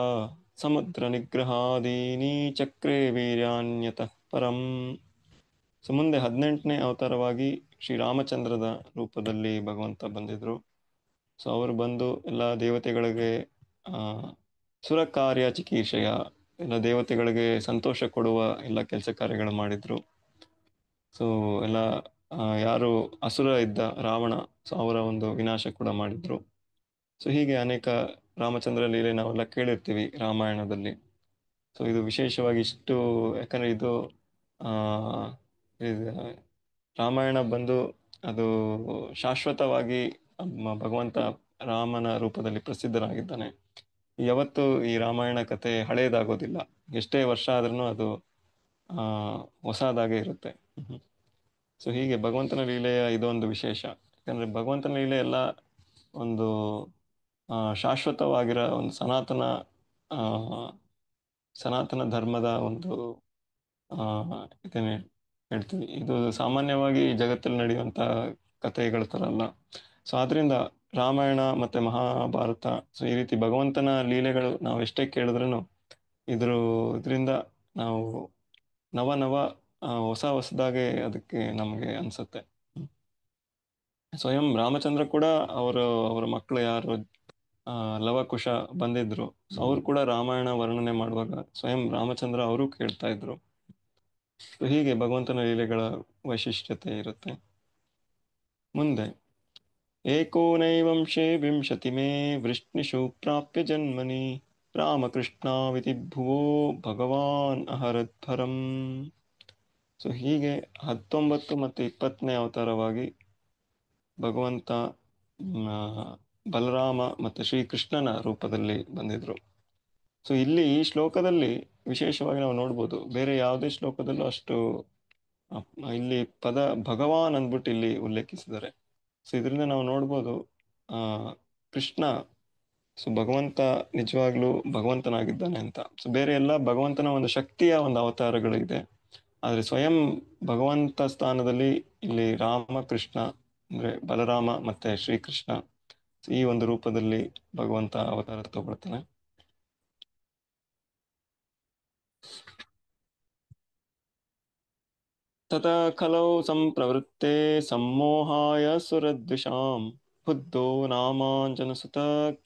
ಸಮುದ್ರ ನಿಗ್ರಹಾದೀನಿ ಚಕ್ರೇ ವೀರ್ಯಾನ್ಯತಃ ಪರಂ. ಸೊ ಮುಂದೆ 18ನೇ ಅವತಾರವಾಗಿ ಶ್ರೀರಾಮಚಂದ್ರದ ರೂಪದಲ್ಲಿ ಭಗವಂತ ಬಂದಿದ್ರು. ಸೊ ಅವರು ಬಂದು ಎಲ್ಲ ದೇವತೆಗಳಿಗೆ ಸುರ ಕಾರ್ಯ ಚಿಕೀರ್ಷಯ, ಎಲ್ಲ ದೇವತೆಗಳಿಗೆ ಸಂತೋಷ ಕೊಡುವ ಎಲ್ಲ ಕೆಲಸ ಕಾರ್ಯಗಳು ಮಾಡಿದ್ರು. ಸೊ ಎಲ್ಲ ಯಾರು ಅಸುರ ಇದ್ದ ರಾವಣ, ಸೊ ಅವರ ಒಂದು ವಿನಾಶ ಕೂಡ ಮಾಡಿದ್ರು. ಸೊ ಹೀಗೆ ಅನೇಕ ರಾಮಚಂದ್ರ ಲೀಲೆ ನಾವೆಲ್ಲ ಕೇಳಿರ್ತೀವಿ ರಾಮಾಯಣದಲ್ಲಿ. ಸೊ ಇದು ವಿಶೇಷವಾಗಿ ಇಷ್ಟು, ಯಾಕಂದ್ರೆ ಇದು ರಾಮಾಯಣ ಬಂದು ಅದು ಶಾಶ್ವತವಾಗಿ ಭಗವಂತ ರಾಮನ ರೂಪದಲ್ಲಿ ಪ್ರಸಿದ್ಧನಾಗಿದ್ದಾನೆ. ಯಾವತ್ತು ಈ ರಾಮಾಯಣ ಕಥೆ ಹಳೇದಾಗೋದಿಲ್ಲ, ಎಷ್ಟೇ ವರ್ಷ ಆದ್ರೂ ಅದು ಹೊಸದಾಗೆ ಇರುತ್ತೆ. ಸೊ ಹೀಗೆ ಭಗವಂತನ ಲೀಲೆಯ ಇದೊಂದು ವಿಶೇಷ. ಯಾಕಂದ್ರೆ ಭಗವಂತನ ಲೀಲೆ ಎಲ್ಲ ಒಂದು ಶಾಶ್ವತವಾಗಿರೋ ಒಂದು ಸನಾತನ ಧರ್ಮದ ಒಂದು ಇದನ್ನೇ ಹೇಳ್ತೀವಿ. ಇದು ಸಾಮಾನ್ಯವಾಗಿ ಜಗತ್ತಲ್ಲಿ ನಡೆಯುವಂಥ ಕಥೆಗಳ ಥರ ಅಲ್ಲ. ಸೊ ಆದ್ರಿಂದ ರಾಮಾಯಣ ಮತ್ತೆ ಮಹಾಭಾರತ, ಸೊ ಈ ರೀತಿ ಭಗವಂತನ ಲೀಲೆಗಳು ನಾವು ಎಷ್ಟೇ ಕೇಳಿದ್ರೂ ಇದರಿಂದ ನಾವು ನವ ಹೊಸದಾಗೆ ಅದಕ್ಕೆ ನಮಗೆ ಅನ್ಸುತ್ತೆ. ಸ್ವಯಂ ರಾಮಚಂದ್ರ ಕೂಡ ಅವರ ಮಕ್ಕಳು ಯಾರು ಲವಕುಶ ಬಂದಿದ್ರು, ಸೊ ಅವ್ರು ಕೂಡ ರಾಮಾಯಣ ವರ್ಣನೆ ಮಾಡುವಾಗ ಸ್ವಯಂ ರಾಮಚಂದ್ರ ಅವರು ಕೇಳ್ತಾ ಇದ್ರು. ಸೊ ಹೀಗೆ ಭಗವಂತನ ಲೀಲೆಗಳ ವೈಶಿಷ್ಟ್ಯತೆ ಇರುತ್ತೆ. ಮುಂದೆ ಏಕೋನೈವಂಶೇ ವಿಂಶತಿಮೇ ವೃಷ್ಣಿಷು ಪ್ರಾಪ್ಯ ಜನ್ಮನಿ ರಾಮಕೃಷ್ಣಾವಿತಿ ಭುವೋ ಭಗವಾನ್ ಅಹರದ್ಭರಂ. ಸೊ ಹೀಗೆ 19 ಮತ್ತು 20ನೇ ಅವತಾರವಾಗಿ ಭಗವಂತ ಬಲರಾಮ ಮತ್ತು ಶ್ರೀಕೃಷ್ಣನ ರೂಪದಲ್ಲಿ ಬಂದಿದ್ರು. ಸೊ ಇಲ್ಲಿ ಈ ಶ್ಲೋಕದಲ್ಲಿ ವಿಶೇಷವಾಗಿ ನಾವು ನೋಡ್ಬೋದು, ಬೇರೆ ಯಾವುದೇ ಶ್ಲೋಕದಲ್ಲೂ ಅಷ್ಟು ಇಲ್ಲಿ ಪದ ಭಗವಾನ್ ಅಂದ್ಬಿಟ್ಟು ಇಲ್ಲಿ ಉಲ್ಲೇಖಿಸಿದ್ದಾರೆ. ಸೊ ಇದರಿಂದ ನಾವು ನೋಡ್ಬೋದು ಕೃಷ್ಣ, ಸೊ ಭಗವಂತ ನಿಜವಾಗ್ಲೂ ಭಗವಂತನಾಗಿದ್ದಾನೆ ಅಂತ. ಸೊ ಬೇರೆ ಎಲ್ಲ ಭಗವಂತನ ಒಂದು ಶಕ್ತಿಯ ಒಂದು ಅವತಾರಗಳು ಇದೆ, ಆದರೆ ಸ್ವಯಂ ಭಗವಂತ ಸ್ಥಾನದಲ್ಲಿ ಇಲ್ಲಿ ರಾಮಕೃಷ್ಣ ಅಂದ್ರೆ ಬಲರಾಮ ಮತ್ತೆ ಶ್ರೀಕೃಷ್ಣ ಈ ಒಂದು ರೂಪದಲ್ಲಿ ಭಗವಂತ ಅವತಾರ ತಗೊಳ್ತಾನೆ. ತಥಾ ಖಲೌ ಸಂಪ್ರವೃತ್ತೆ ಸಮ್ಮೋಹಾಯ ಸುರದ್ವಿಷಾಂ ಬುದ್ಧೋ ನಾಮಾಂಜನಸುತ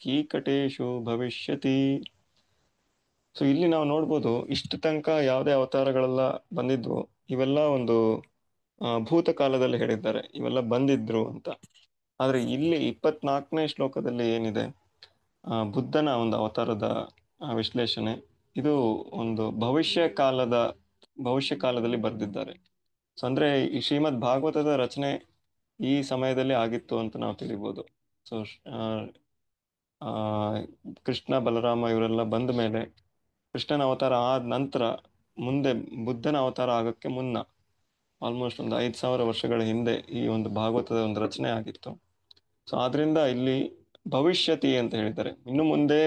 ಕೀಕಟೇಶು ಭವಿಷ್ಯತಿ. ಸೊ ಇಲ್ಲಿ ನಾವು ನೋಡ್ಬೋದು, ಇಷ್ಟು ತನಕ ಯಾವುದೇ ಅವತಾರಗಳೆಲ್ಲ ಬಂದಿದ್ವು ಇವೆಲ್ಲ ಒಂದು ಭೂತಕಾಲದಲ್ಲಿ ಹೇಳಿದ್ದಾರೆ, ಇವೆಲ್ಲ ಬಂದಿದ್ರು ಅಂತ. ಆದ್ರೆ ಇಲ್ಲಿ 24ನೇ ಶ್ಲೋಕದಲ್ಲಿ ಏನಿದೆ, ಬುದ್ಧನ ಒಂದು ಅವತಾರದ ವಿಶ್ಲೇಷಣೆ, ಇದು ಒಂದು ಭವಿಷ್ಯ ಕಾಲದಲ್ಲಿ ಬರೆದಿದ್ದಾರೆ. ಸೊ ಅಂದ್ರೆ ಈ ಶ್ರೀಮದ್ ಭಾಗವತದ ರಚನೆ ಈ ಸಮಯದಲ್ಲಿ ಆಗಿತ್ತು ಅಂತ ನಾವು ತಿಳಿಬೋದು. ಸೊ ಕೃಷ್ಣ ಬಲರಾಮ ಇವರೆಲ್ಲ ಬಂದ ಮೇಲೆ, ಕೃಷ್ಣನ ಅವತಾರ ಆದ ನಂತರ ಮುಂದೆ ಬುದ್ಧನ ಅವತಾರ ಆಗೋಕ್ಕೆ ಮುನ್ನ ಆಲ್ಮೋಸ್ಟ್ ಒಂದು 5,000 ವರ್ಷಗಳ ಹಿಂದೆ ಈ ಒಂದು ಭಾಗವತದ ಒಂದು ರಚನೆ ಆಗಿತ್ತು. ಸೊ ಆದ್ರಿಂದ ಇಲ್ಲಿ ಭವಿಷ್ಯತಿ ಅಂತ ಹೇಳಿದ್ದಾರೆ, ಇನ್ನು ಮುಂದೆ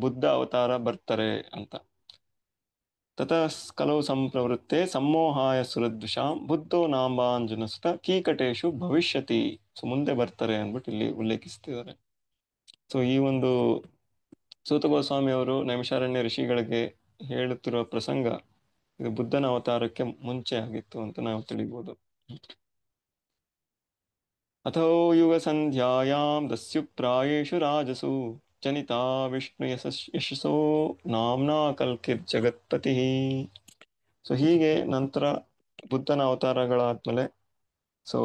ಬುದ್ಧ ಅವತಾರ ಬರ್ತಾರೆ ಅಂತ. ತತಃ ಕಲೌ ಸಂಪ್ರವೃತ್ತೆ ಸಮ್ಮೋಹಾಯ ಸುರದ್ವಿಷಾಂ ಬುದ್ಧೋ ನಾಂಬಾಂಜನಸುತ ಕೀಕಟೇಶು ಭವಿಷ್ಯತಿ. ಸೊ ಮುಂದೆ ಬರ್ತಾರೆ ಅಂದ್ಬಿಟ್ಟು ಇಲ್ಲಿ ಉಲ್ಲೇಖಿಸ್ತಿದ್ದಾರೆ. ಸೊ ಈ ಒಂದು ಸೂತ ಗೋಸ್ವಾಮಿ ಅವರು ನೈಮಿಷಾರಣ್ಯ ಋಷಿಗಳಿಗೆ ಹೇಳುತ್ತಿರುವ ಪ್ರಸಂಗ ಇದು ಬುದ್ಧನ ಅವತಾರಕ್ಕೆ ಮುಂಚೆ ಆಗಿತ್ತು ಅಂತ ನಾವು ತಿಳಿಬಹುದು. ಅಥೋ ಯುಗ ಸಂಧ್ಯಾಯಾಂ ದಸ್ಯು ಪ್ರಾಯೇಷು ರಾಜಸು ಜನಿತಾ ವಿಷ್ಣು ಯಶಸೋ ನಾಮ್ನಾ ಕಲ್ಕಿರ್ ಜಗತ್ಪತಿ. ಸೊ ಹೀಗೆ ನಂತರ ಬುದ್ಧನ ಅವತಾರಗಳಾದ್ಮೇಲೆ ಸೊ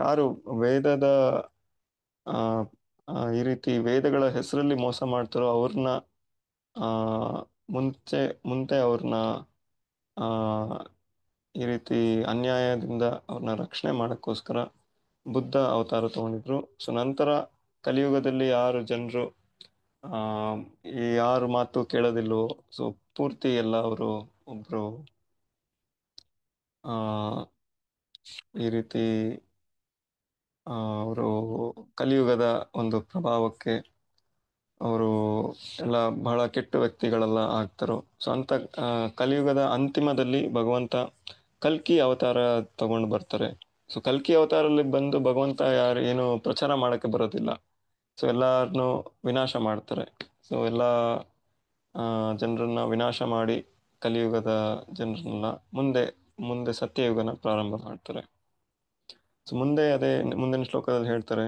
ಯಾರು ವೇದದ ಈ ರೀತಿ ವೇದಗಳ ಹೆಸರಲ್ಲಿ ಮೋಸ ಮಾಡ್ತಾರೋ ಅವ್ರನ್ನ ಮುಂದೆ ಅವ್ರನ್ನ ಈ ರೀತಿ ಅನ್ಯಾಯದಿಂದ ಅವ್ರನ್ನ ರಕ್ಷಣೆ ಮಾಡೋಕ್ಕೋಸ್ಕರ ಬುದ್ಧ ಅವತಾರ ತಗೊಂಡಿದ್ರು. ಸೊ ನಂತರ ಕಲಿಯುಗದಲ್ಲಿ ಯಾರು ಜನರು ಈ ಯಾರು ಮಾತು ಕೇಳೋದಿಲ್ವೋ, ಸೊ ಪೂರ್ತಿ ಎಲ್ಲ ಅವರು ಒಬ್ರು ಈ ರೀತಿ ಅವರು ಕಲಿಯುಗದ ಒಂದು ಪ್ರಭಾವಕ್ಕೆ ಅವರು ಎಲ್ಲ ಬಹಳ ಕೆಟ್ಟ ವ್ಯಕ್ತಿಗಳೆಲ್ಲ ಆಗ್ತಾರೋ. ಸೊ ಅಂತ ಕಲಿಯುಗದ ಅಂತಿಮದಲ್ಲಿ ಭಗವಂತ ಕಲ್ಕಿ ಅವತಾರ ತಗೊಂಡು ಬರ್ತಾರೆ. ಸೊ ಕಲ್ಕಿ ಅವತಾರಲ್ಲಿ ಬಂದು ಭಗವಂತ ಏನು ಪ್ರಚಾರ ಮಾಡಕ್ಕೆ ಬರೋದಿಲ್ಲ. ಸೊ ಎಲ್ಲಾರನ್ನು ವಿನಾಶ ಮಾಡ್ತಾರೆ. ಸೊ ಎಲ್ಲ ಜನರನ್ನ ವಿನಾಶ ಮಾಡಿ ಕಲಿಯುಗದ ಜನರನ್ನ ಮುಂದೆ ಸತ್ಯಯುಗನ ಪ್ರಾರಂಭ ಮಾಡ್ತಾರೆ. ಸೊ ಮುಂದೆ ಅದೇ ಮುಂದಿನ ಶ್ಲೋಕದಲ್ಲಿ ಹೇಳ್ತಾರೆ,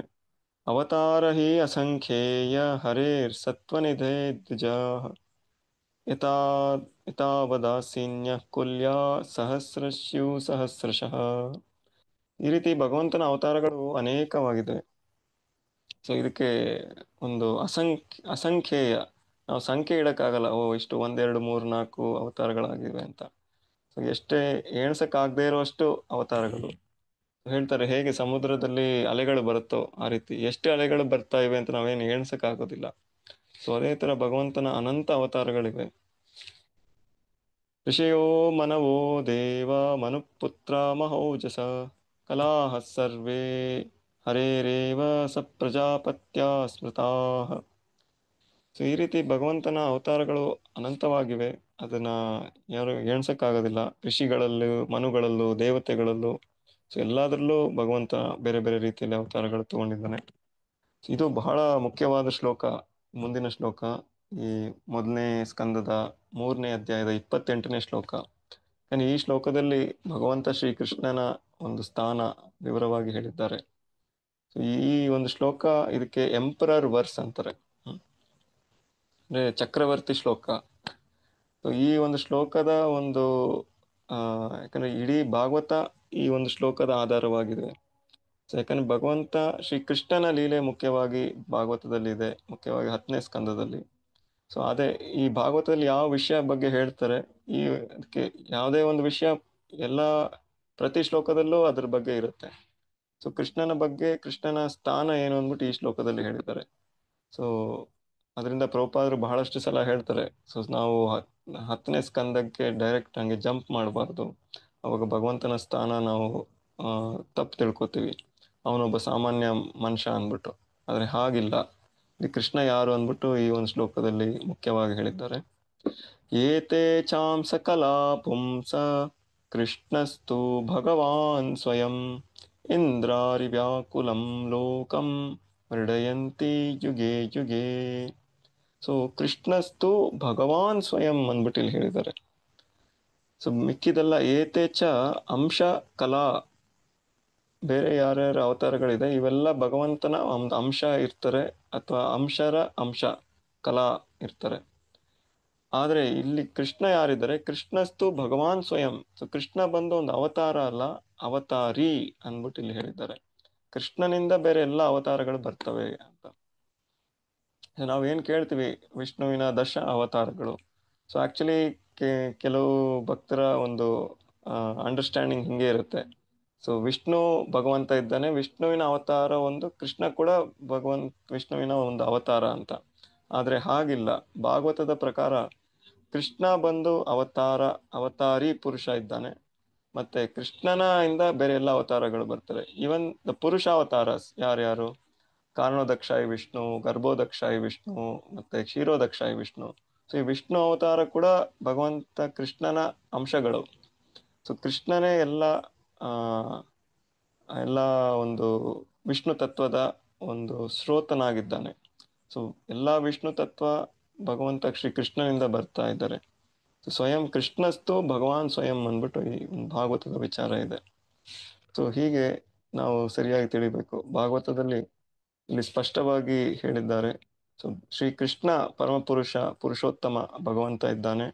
ಅವತಾರ ಹಿ ಅಸಂಖ್ಯೇಯ ಹರೇರ್ ಸತ್ವನಿಧೇ ದ್ವಿಜ ಯಥಾವದಾಸೀನ್ಯ ಕುಲ್ಯ ಸಹಸ್ರಶ್ಯು ಸಹಸ್ರಶಃ. ಈ ರೀತಿ ಭಗವಂತನ ಅವತಾರಗಳು ಅನೇಕವಾಗಿದೆ. ಸೊ ಇದಕ್ಕೆ ಒಂದು ಅಸಂಖ್ಯೇಯ, ನಾವು ಸಂಖ್ಯೆ ಇಡಕ್ಕಾಗಲ್ಲ. ಇಷ್ಟು 1 2 3 4 ಅವತಾರಗಳಾಗಿವೆ ಅಂತ. ಸೊ ಎಷ್ಟೇ ಎಣ್ಸಕ್ಕಾಗದೇ ಇರುವಷ್ಟು ಅವತಾರಗಳು. ಹೇಳ್ತಾರೆ, ಹೇಗೆ ಸಮುದ್ರದಲ್ಲಿ ಅಲೆಗಳು ಬರುತ್ತೋ ಆ ರೀತಿ ಎಷ್ಟು ಅಲೆಗಳು ಬರ್ತಾ ಇವೆ ಅಂತ ನಾವೇನು ಎಣ್ಸಕ್ಕಾಗೋದಿಲ್ಲ. ಸೊ ಅದೇ ತರ ಭಗವಂತನ ಅನಂತ ಅವತಾರಗಳಿವೆ. ಋಷಿಯೋ ಮನವೋ ದೇವ ಮನುಪುತ್ರ ಮಹೌಜಸ ಕಲಾಹ ಸರ್ವೇ ಹರೇರೇವ ಸ ಪ್ರಜಾಪತ್ಯ ಸ್ಮೃತಾಃ. ಸೊ ಈ ರೀತಿ ಭಗವಂತನ ಅವತಾರಗಳು ಅನಂತವಾಗಿವೆ, ಅದನ್ನ ಯಾರು ಎಣ್ಸಕ್ಕಾಗೋದಿಲ್ಲ. ಋಷಿಗಳಲ್ಲೂ ಮನುಗಳಲ್ಲೂ ದೇವತೆಗಳಲ್ಲೂ ಸೊ ಎಲ್ಲದರಲ್ಲೂ ಭಗವಂತ ಬೇರೆ ಬೇರೆ ರೀತಿಯಲ್ಲಿ ಅವತಾರಗಳು ತಗೊಂಡಿದ್ದಾನೆ. ಇದು ಬಹಳ ಮುಖ್ಯವಾದ ಶ್ಲೋಕ. ಮುಂದಿನ ಶ್ಲೋಕ ಈ 1ನೇ ಸ್ಕಂದದ 3ನೇ ಅಧ್ಯಾಯದ 28ನೇ ಶ್ಲೋಕ. ಈ ಶ್ಲೋಕದಲ್ಲಿ ಭಗವಂತ ಶ್ರೀಕೃಷ್ಣನ ಒಂದು ಸ್ಥಾನ ವಿವರವಾಗಿ ಹೇಳಿದ್ದಾರೆ. ಈ ಒಂದು ಶ್ಲೋಕ ಇದಕ್ಕೆ ಎಂಪರರ್ ವರ್ಸ್ ಅಂತಾರೆ, ಅಂದ್ರೆ ಚಕ್ರವರ್ತಿ ಶ್ಲೋಕ. ಈ ಒಂದು ಶ್ಲೋಕದ ಒಂದು ಯಾಕಂದ್ರೆ ಇಡೀ ಭಾಗವತ ಈ ಒಂದು ಶ್ಲೋಕದ ಆಧಾರವಾಗಿದೆ. ಯಾಕಂದ್ರೆ ಭಗವಂತ ಶ್ರೀಕೃಷ್ಣನ ಲೀಲೆ ಮುಖ್ಯವಾಗಿ ಭಾಗವತದಲ್ಲಿ ಇದೆ, ಮುಖ್ಯವಾಗಿ 10ನೇ ಸ್ಕಂದದಲ್ಲಿ. ಸೊ ಅದೇ ಈ ಭಾಗವತದಲ್ಲಿ ಯಾವ ವಿಷಯ ಬಗ್ಗೆ ಹೇಳ್ತಾರೆ, ಈ ಅದಕ್ಕೆ ಯಾವುದೇ ಒಂದು ವಿಷಯ ಪ್ರತಿ ಶ್ಲೋಕದಲ್ಲೂ ಅದ್ರ ಬಗ್ಗೆ ಇರುತ್ತೆ. ಸೊ ಕೃಷ್ಣನ ಬಗ್ಗೆ, ಕೃಷ್ಣನ ಸ್ಥಾನ ಏನು ಅಂದ್ಬಿಟ್ಟು ಈ ಶ್ಲೋಕದಲ್ಲಿ ಹೇಳಿದ್ದಾರೆ. ಸೊ ಅದರಿಂದ ಪ್ರಭುಪಾದರು ಬಹಳಷ್ಟು ಸಲ ಹೇಳ್ತಾರೆ, ಸೊ ನಾವು 10ನೇ ಸ್ಕಂದಕ್ಕೆ ಡೈರೆಕ್ಟ್ ಹಂಗೆ ಜಂಪ್ ಮಾಡಬಾರ್ದು. ಅವಾಗ ಭಗವಂತನ ಸ್ಥಾನ ನಾವು ತಪ್ಪು ತಿಳ್ಕೊತೀವಿ, ಅವನೊಬ್ಬ ಸಾಮಾನ್ಯ ಮನುಷ್ಯ ಅಂದ್ಬಿಟ್ಟು. ಆದ್ರೆ ಹಾಗಿಲ್ಲ, ಈ ಕೃಷ್ಣ ಯಾರು ಅಂದ್ಬಿಟ್ಟು ಈ ಒಂದು ಶ್ಲೋಕದಲ್ಲಿ ಮುಖ್ಯವಾಗಿ ಹೇಳಿದ್ದಾರೆ. ಏತೆ ಚಾಂ ಸಕಲಾ ಪುಂಸ ಕೃಷ್ಣಸ್ತು ಭಗವಾನ್ ಸ್ವಯಂ ಇಂದ್ರಾರಿ ವ್ಯಾಕುಲಂ ಲೋಕಂ ಹೃದಯಂತಿ ಯುಗೆ ಯುಗೆ. ಸೊ ಕೃಷ್ಣಸ್ತು ಭಗವಾನ್ ಸ್ವಯಂ ಅಂದ್ಬಿಟ್ಟು ಇಲ್ಲಿ ಹೇಳಿದ್ದಾರೆ. ಸೊ ಮಿಕ್ಕಿದೆಲ್ಲ ಏತೆ ಚ ಅಂಶ ಕಲಾ, ಬೇರೆ ಯಾರ್ಯಾರ ಅವತಾರಗಳಿದೆ ಇವೆಲ್ಲ ಭಗವಂತನ ಒಂದು ಅಂಶ ಇರ್ತಾರೆ, ಅಥವಾ ಅಂಶರ ಅಂಶ ಕಲಾ ಇರ್ತಾರೆ. ಆದ್ರೆ ಇಲ್ಲಿ ಕೃಷ್ಣ ಯಾರಿದ್ದಾರೆ, ಕೃಷ್ಣಸ್ತು ಭಗವಾನ್ ಸ್ವಯಂ. ಸೊ ಕೃಷ್ಣ ಬಂದು ಒಂದು ಅವತಾರ ಅಲ್ಲ, ಅವತಾರಿ ಅಂದ್ಬಿಟ್ಟು ಇಲ್ಲಿ ಹೇಳಿದ್ದಾರೆ. ಕೃಷ್ಣನಿಂದ ಬೇರೆ ಎಲ್ಲ ಅವತಾರಗಳು ಬರ್ತವೆ ಅಂತ ನಾವೇನ್ ಕೇಳ್ತೀವಿ, ವಿಷ್ಣುವಿನ 10 ಅವತಾರಗಳು. ಸೊ ಆಕ್ಚುಲಿ ಕೆಲವು ಭಕ್ತರ ಒಂದು ಅಂಡರ್ಸ್ಟ್ಯಾಂಡಿಂಗ್ ಹಿಂಗೆ ಇರುತ್ತೆ. ಸೊ ವಿಷ್ಣು ಭಗವಂತ ಇದ್ದಾನೆ, ವಿಷ್ಣುವಿನ ಅವತಾರ ಒಂದು, ಕೃಷ್ಣ ಕೂಡ ವಿಷ್ಣುವಿನ ಒಂದು ಅವತಾರ ಅಂತ. ಆದ್ರೆ ಹಾಗಿಲ್ಲ. ಭಾಗವತದ ಪ್ರಕಾರ ಕೃಷ್ಣ ಬಂದು ಅವತಾರಿ ಪುರುಷ ಇದ್ದಾನೆ. ಮತ್ತೆ ಕೃಷ್ಣನ ಇಂದ ಬೇರೆ ಎಲ್ಲ ಅವತಾರಗಳು ಬರ್ತಾರೆ. ಈವನ್ ದ ಪುರುಷ ಅವತಾರಸ್ ಯಾರ್ಯಾರು? ಕಾರಣೋದಕ್ಷಾಯಿ ವಿಷ್ಣು, ಗರ್ಭೋದಕ್ಷಾಯಿ ವಿಷ್ಣು, ಮತ್ತೆ ಕ್ಷೀರೋದಕ್ಷಾಯಿ ವಿಷ್ಣು. ಸೊ ಈ ವಿಷ್ಣು ಅವತಾರ ಕೂಡ ಭಗವಂತ ಕೃಷ್ಣನ ಅಂಶಗಳು. ಸೊ ಕೃಷ್ಣನೇ ಆ ಎಲ್ಲ ಒಂದು ವಿಷ್ಣು ತತ್ವದ ಒಂದು ಸ್ರೋತನಾಗಿದ್ದಾನೆ. ಸೊ ಎಲ್ಲಾ ವಿಷ್ಣು ತತ್ವ ಭಗವಂತ ಶ್ರೀ ಕೃಷ್ಣನಿಂದ ಬರ್ತಾ ಇದ್ದಾರೆ. ಸೊ ಸ್ವಯಂ ಕೃಷ್ಣಸ್ತು ಭಗವಾನ್ ಸ್ವಯಂ ಅಂದ್ಬಿಟ್ಟು ಈ ಒಂದು ಭಾಗವತದ ವಿಚಾರ ಇದೆ. ಸೊ ಹೀಗೆ ನಾವು ಸರಿಯಾಗಿ ತಿಳಿಬೇಕು. ಭಾಗವತದಲ್ಲಿ ಇಲ್ಲಿ ಸ್ಪಷ್ಟವಾಗಿ ಹೇಳಿದ್ದಾರೆ. ಸೊ ಶ್ರೀಕೃಷ್ಣ ಪರಮಪುರುಷ, ಪುರುಷೋತ್ತಮ ಭಗವಂತ ಇದ್ದಾನೆ.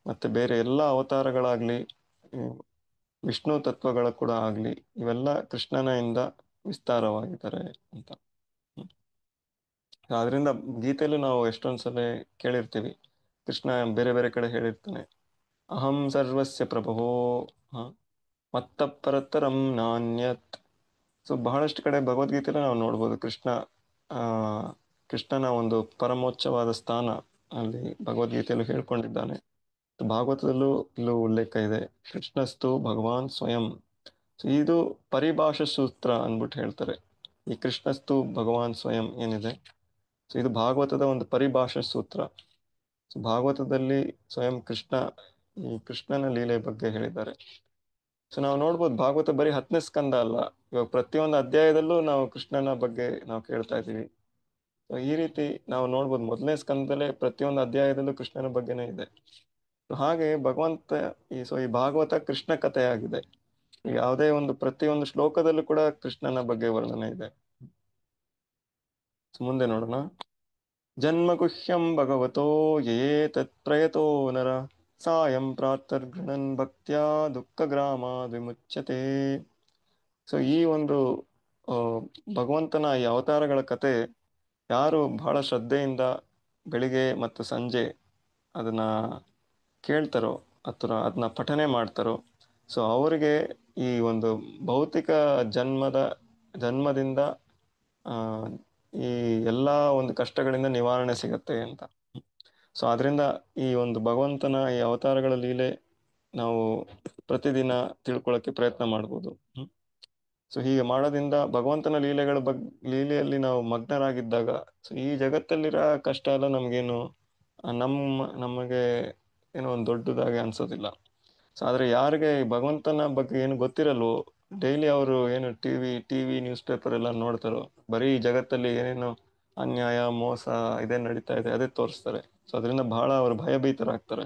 ಮತ್ತೆ ಬೇರೆ ಎಲ್ಲ ಅವತಾರಗಳಾಗ್ಲಿ, ವಿಷ್ಣು ತತ್ವಗಳ ಕೂಡ ಆಗ್ಲಿ, ಇವೆಲ್ಲ ಕೃಷ್ಣನ ಇಂದ ವಿಸ್ತಾರವಾಗಿದ್ದಾರೆ ಅಂತ. ಆದ್ರಿಂದ ಗೀತೆಯಲ್ಲೂ ನಾವು ಎಷ್ಟೊಂದ್ಸಲ ಕೇಳಿರ್ತೀವಿ, ಕೃಷ್ಣ ಬೇರೆ ಬೇರೆ ಕಡೆ ಹೇಳಿರ್ತಾನೆ, ಅಹಂ ಸರ್ವಸ್ಯ ಪ್ರಭವೋ ಮತ್ತ ಪರತರಂ ನಾನ್ಯತ್. ಸೊ ಬಹಳಷ್ಟು ಕಡೆ ಭಗವದ್ಗೀತೆಯಲ್ಲಿ ನಾವು ನೋಡ್ಬೋದು ಆ ಕೃಷ್ಣನ ಒಂದು ಪರಮೋಚ್ಚವಾದ ಸ್ಥಾನ ಅಲ್ಲಿ ಭಗವದ್ಗೀತೆಯಲ್ಲೂ ಹೇಳ್ಕೊಂಡಿದ್ದಾನೆ. ಭಾಗವತದಲ್ಲೂ ಇಲ್ಲೂ ಉಲ್ಲೇಖ ಇದೆ, ಕೃಷ್ಣಸ್ತು ಭಗವಾನ್ ಸ್ವಯಂ. ಸೊ ಇದು ಪರಿಭಾಷಾ ಸೂತ್ರ ಅಂದ್ಬಿಟ್ಟು ಹೇಳ್ತಾರೆ. ಈ ಕೃಷ್ಣಸ್ತು ಭಗವಾನ್ ಸ್ವಯಂ ಏನಿದೆ, ಸೊ ಇದು ಭಾಗವತದ ಒಂದು ಪರಿಭಾಷಾ ಸೂತ್ರ. ಸೊ ಭಾಗವತದಲ್ಲಿ ಸ್ವಯಂ ಈ ಕೃಷ್ಣನ ಲೀಲೆ ಬಗ್ಗೆ ಹೇಳಿದ್ದಾರೆ. ಸೊ ನಾವು ನೋಡ್ಬೋದು, ಭಾಗವತ ಬರೀ 10ನೇ ಸ್ಕಂದ ಅಲ್ಲ, ಇವಾಗ ಪ್ರತಿಯೊಂದು ಅಧ್ಯಾಯದಲ್ಲೂ ನಾವು ಕೃಷ್ಣನ ಬಗ್ಗೆ ನಾವು ಕೇಳ್ತಾ ಇದ್ದೀವಿ. ಸೊ ಈ ರೀತಿ ನಾವು ನೋಡ್ಬೋದು, 1ನೇ ಸ್ಕಂದದಲ್ಲೇ ಪ್ರತಿಯೊಂದು ಅಧ್ಯಾಯದಲ್ಲೂ ಕೃಷ್ಣನ ಬಗ್ಗೆನೇ ಇದೆ. ಹಾಗೆ ಭಗವಂತ ಈ ಭಾಗವತ ಕೃಷ್ಣ ಕಥೆಯಾಗಿದೆ. ಯಾವುದೇ ಒಂದು ಪ್ರತಿಯೊಂದು ಶ್ಲೋಕದಲ್ಲೂ ಕೂಡ ಕೃಷ್ಣನ ಬಗ್ಗೆ ವರ್ಣನೆ ಇದೆ. ಮುಂದೆ ನೋಡೋಣ. ಜನ್ಮ ಗುಹ್ಯಂ ಭಗವತೋ ಯೇ ತತ್ ಪ್ರಯತೋ ನರ ಸಾಯಂ ಪ್ರಾತರ್ಗಣನ್ ಭಕ್ತ್ಯಾ ದುಃಖ ಗ್ರಾಮ ವಿಮುಚ್ಯತೆ. ಸೊ ಈ ಒಂದು ಭಗವಂತನ ಈ ಅವತಾರಗಳ ಕತೆ ಯಾರು ಬಹಳ ಶ್ರದ್ಧೆಯಿಂದ ಬೆಳಿಗ್ಗೆ ಮತ್ತು ಸಂಜೆ ಅದನ್ನ ಕೇಳ್ತಾರೋ ಅಥವಾ ಅದನ್ನ ಪಠನೆ ಮಾಡ್ತಾರೋ, ಸೊ ಅವರಿಗೆ ಈ ಒಂದು ಭೌತಿಕ ಜನ್ಮದಿಂದ ಈ ಎಲ್ಲ ಒಂದು ಕಷ್ಟಗಳಿಂದ ನಿವಾರಣೆ ಸಿಗತ್ತೆ ಅಂತ. ಸೊ ಆದ್ರಿಂದ ಈ ಒಂದು ಭಗವಂತನ ಈ ಅವತಾರಗಳ ಲೀಲೆ ನಾವು ಪ್ರತಿದಿನ ತಿಳ್ಕೊಳ್ಳೋಕೆ ಪ್ರಯತ್ನ ಮಾಡ್ಬೋದು. ಸೊ ಹೀಗೆ ಮಾಡೋದ್ರಿಂದ ಭಗವಂತನ ಲೀಲೆಯಲ್ಲಿ ನಾವು ಮಗ್ನರಾಗಿದ್ದಾಗ, ಸೊ ಈ ಜಗತ್ತಲ್ಲಿರೋ ಕಷ್ಟ ಎಲ್ಲ ನಮ್ಗೇನು ನಮಗೆ ಏನೋ ಒಂದು ದೊಡ್ಡದಾಗಿ ಅನ್ಸೋದಿಲ್ಲ. ಸೊ ಆದ್ರೆ ಯಾರಿಗೆ ಭಗವಂತನ ಬಗ್ಗೆ ಏನು ಗೊತ್ತಿರಲ್ವೋ, ಡೈಲಿ ಅವರು ಏನು ಟಿವಿ ನ್ಯೂಸ್ ಪೇಪರ್ ಎಲ್ಲ ನೋಡ್ತಾರೋ, ಬರೀ ಜಗತ್ತಲ್ಲಿ ಏನೇನು ಅನ್ಯಾಯ ಮೋಸ ಇದೇ ನಡೀತಾ ಇದೆ ಅದೇ ತೋರಿಸ್ತಾರೆ. ಸೊ ಅದರಿಂದ ಬಹಳ ಅವರು ಭಯಭೀತರಾಗ್ತಾರೆ.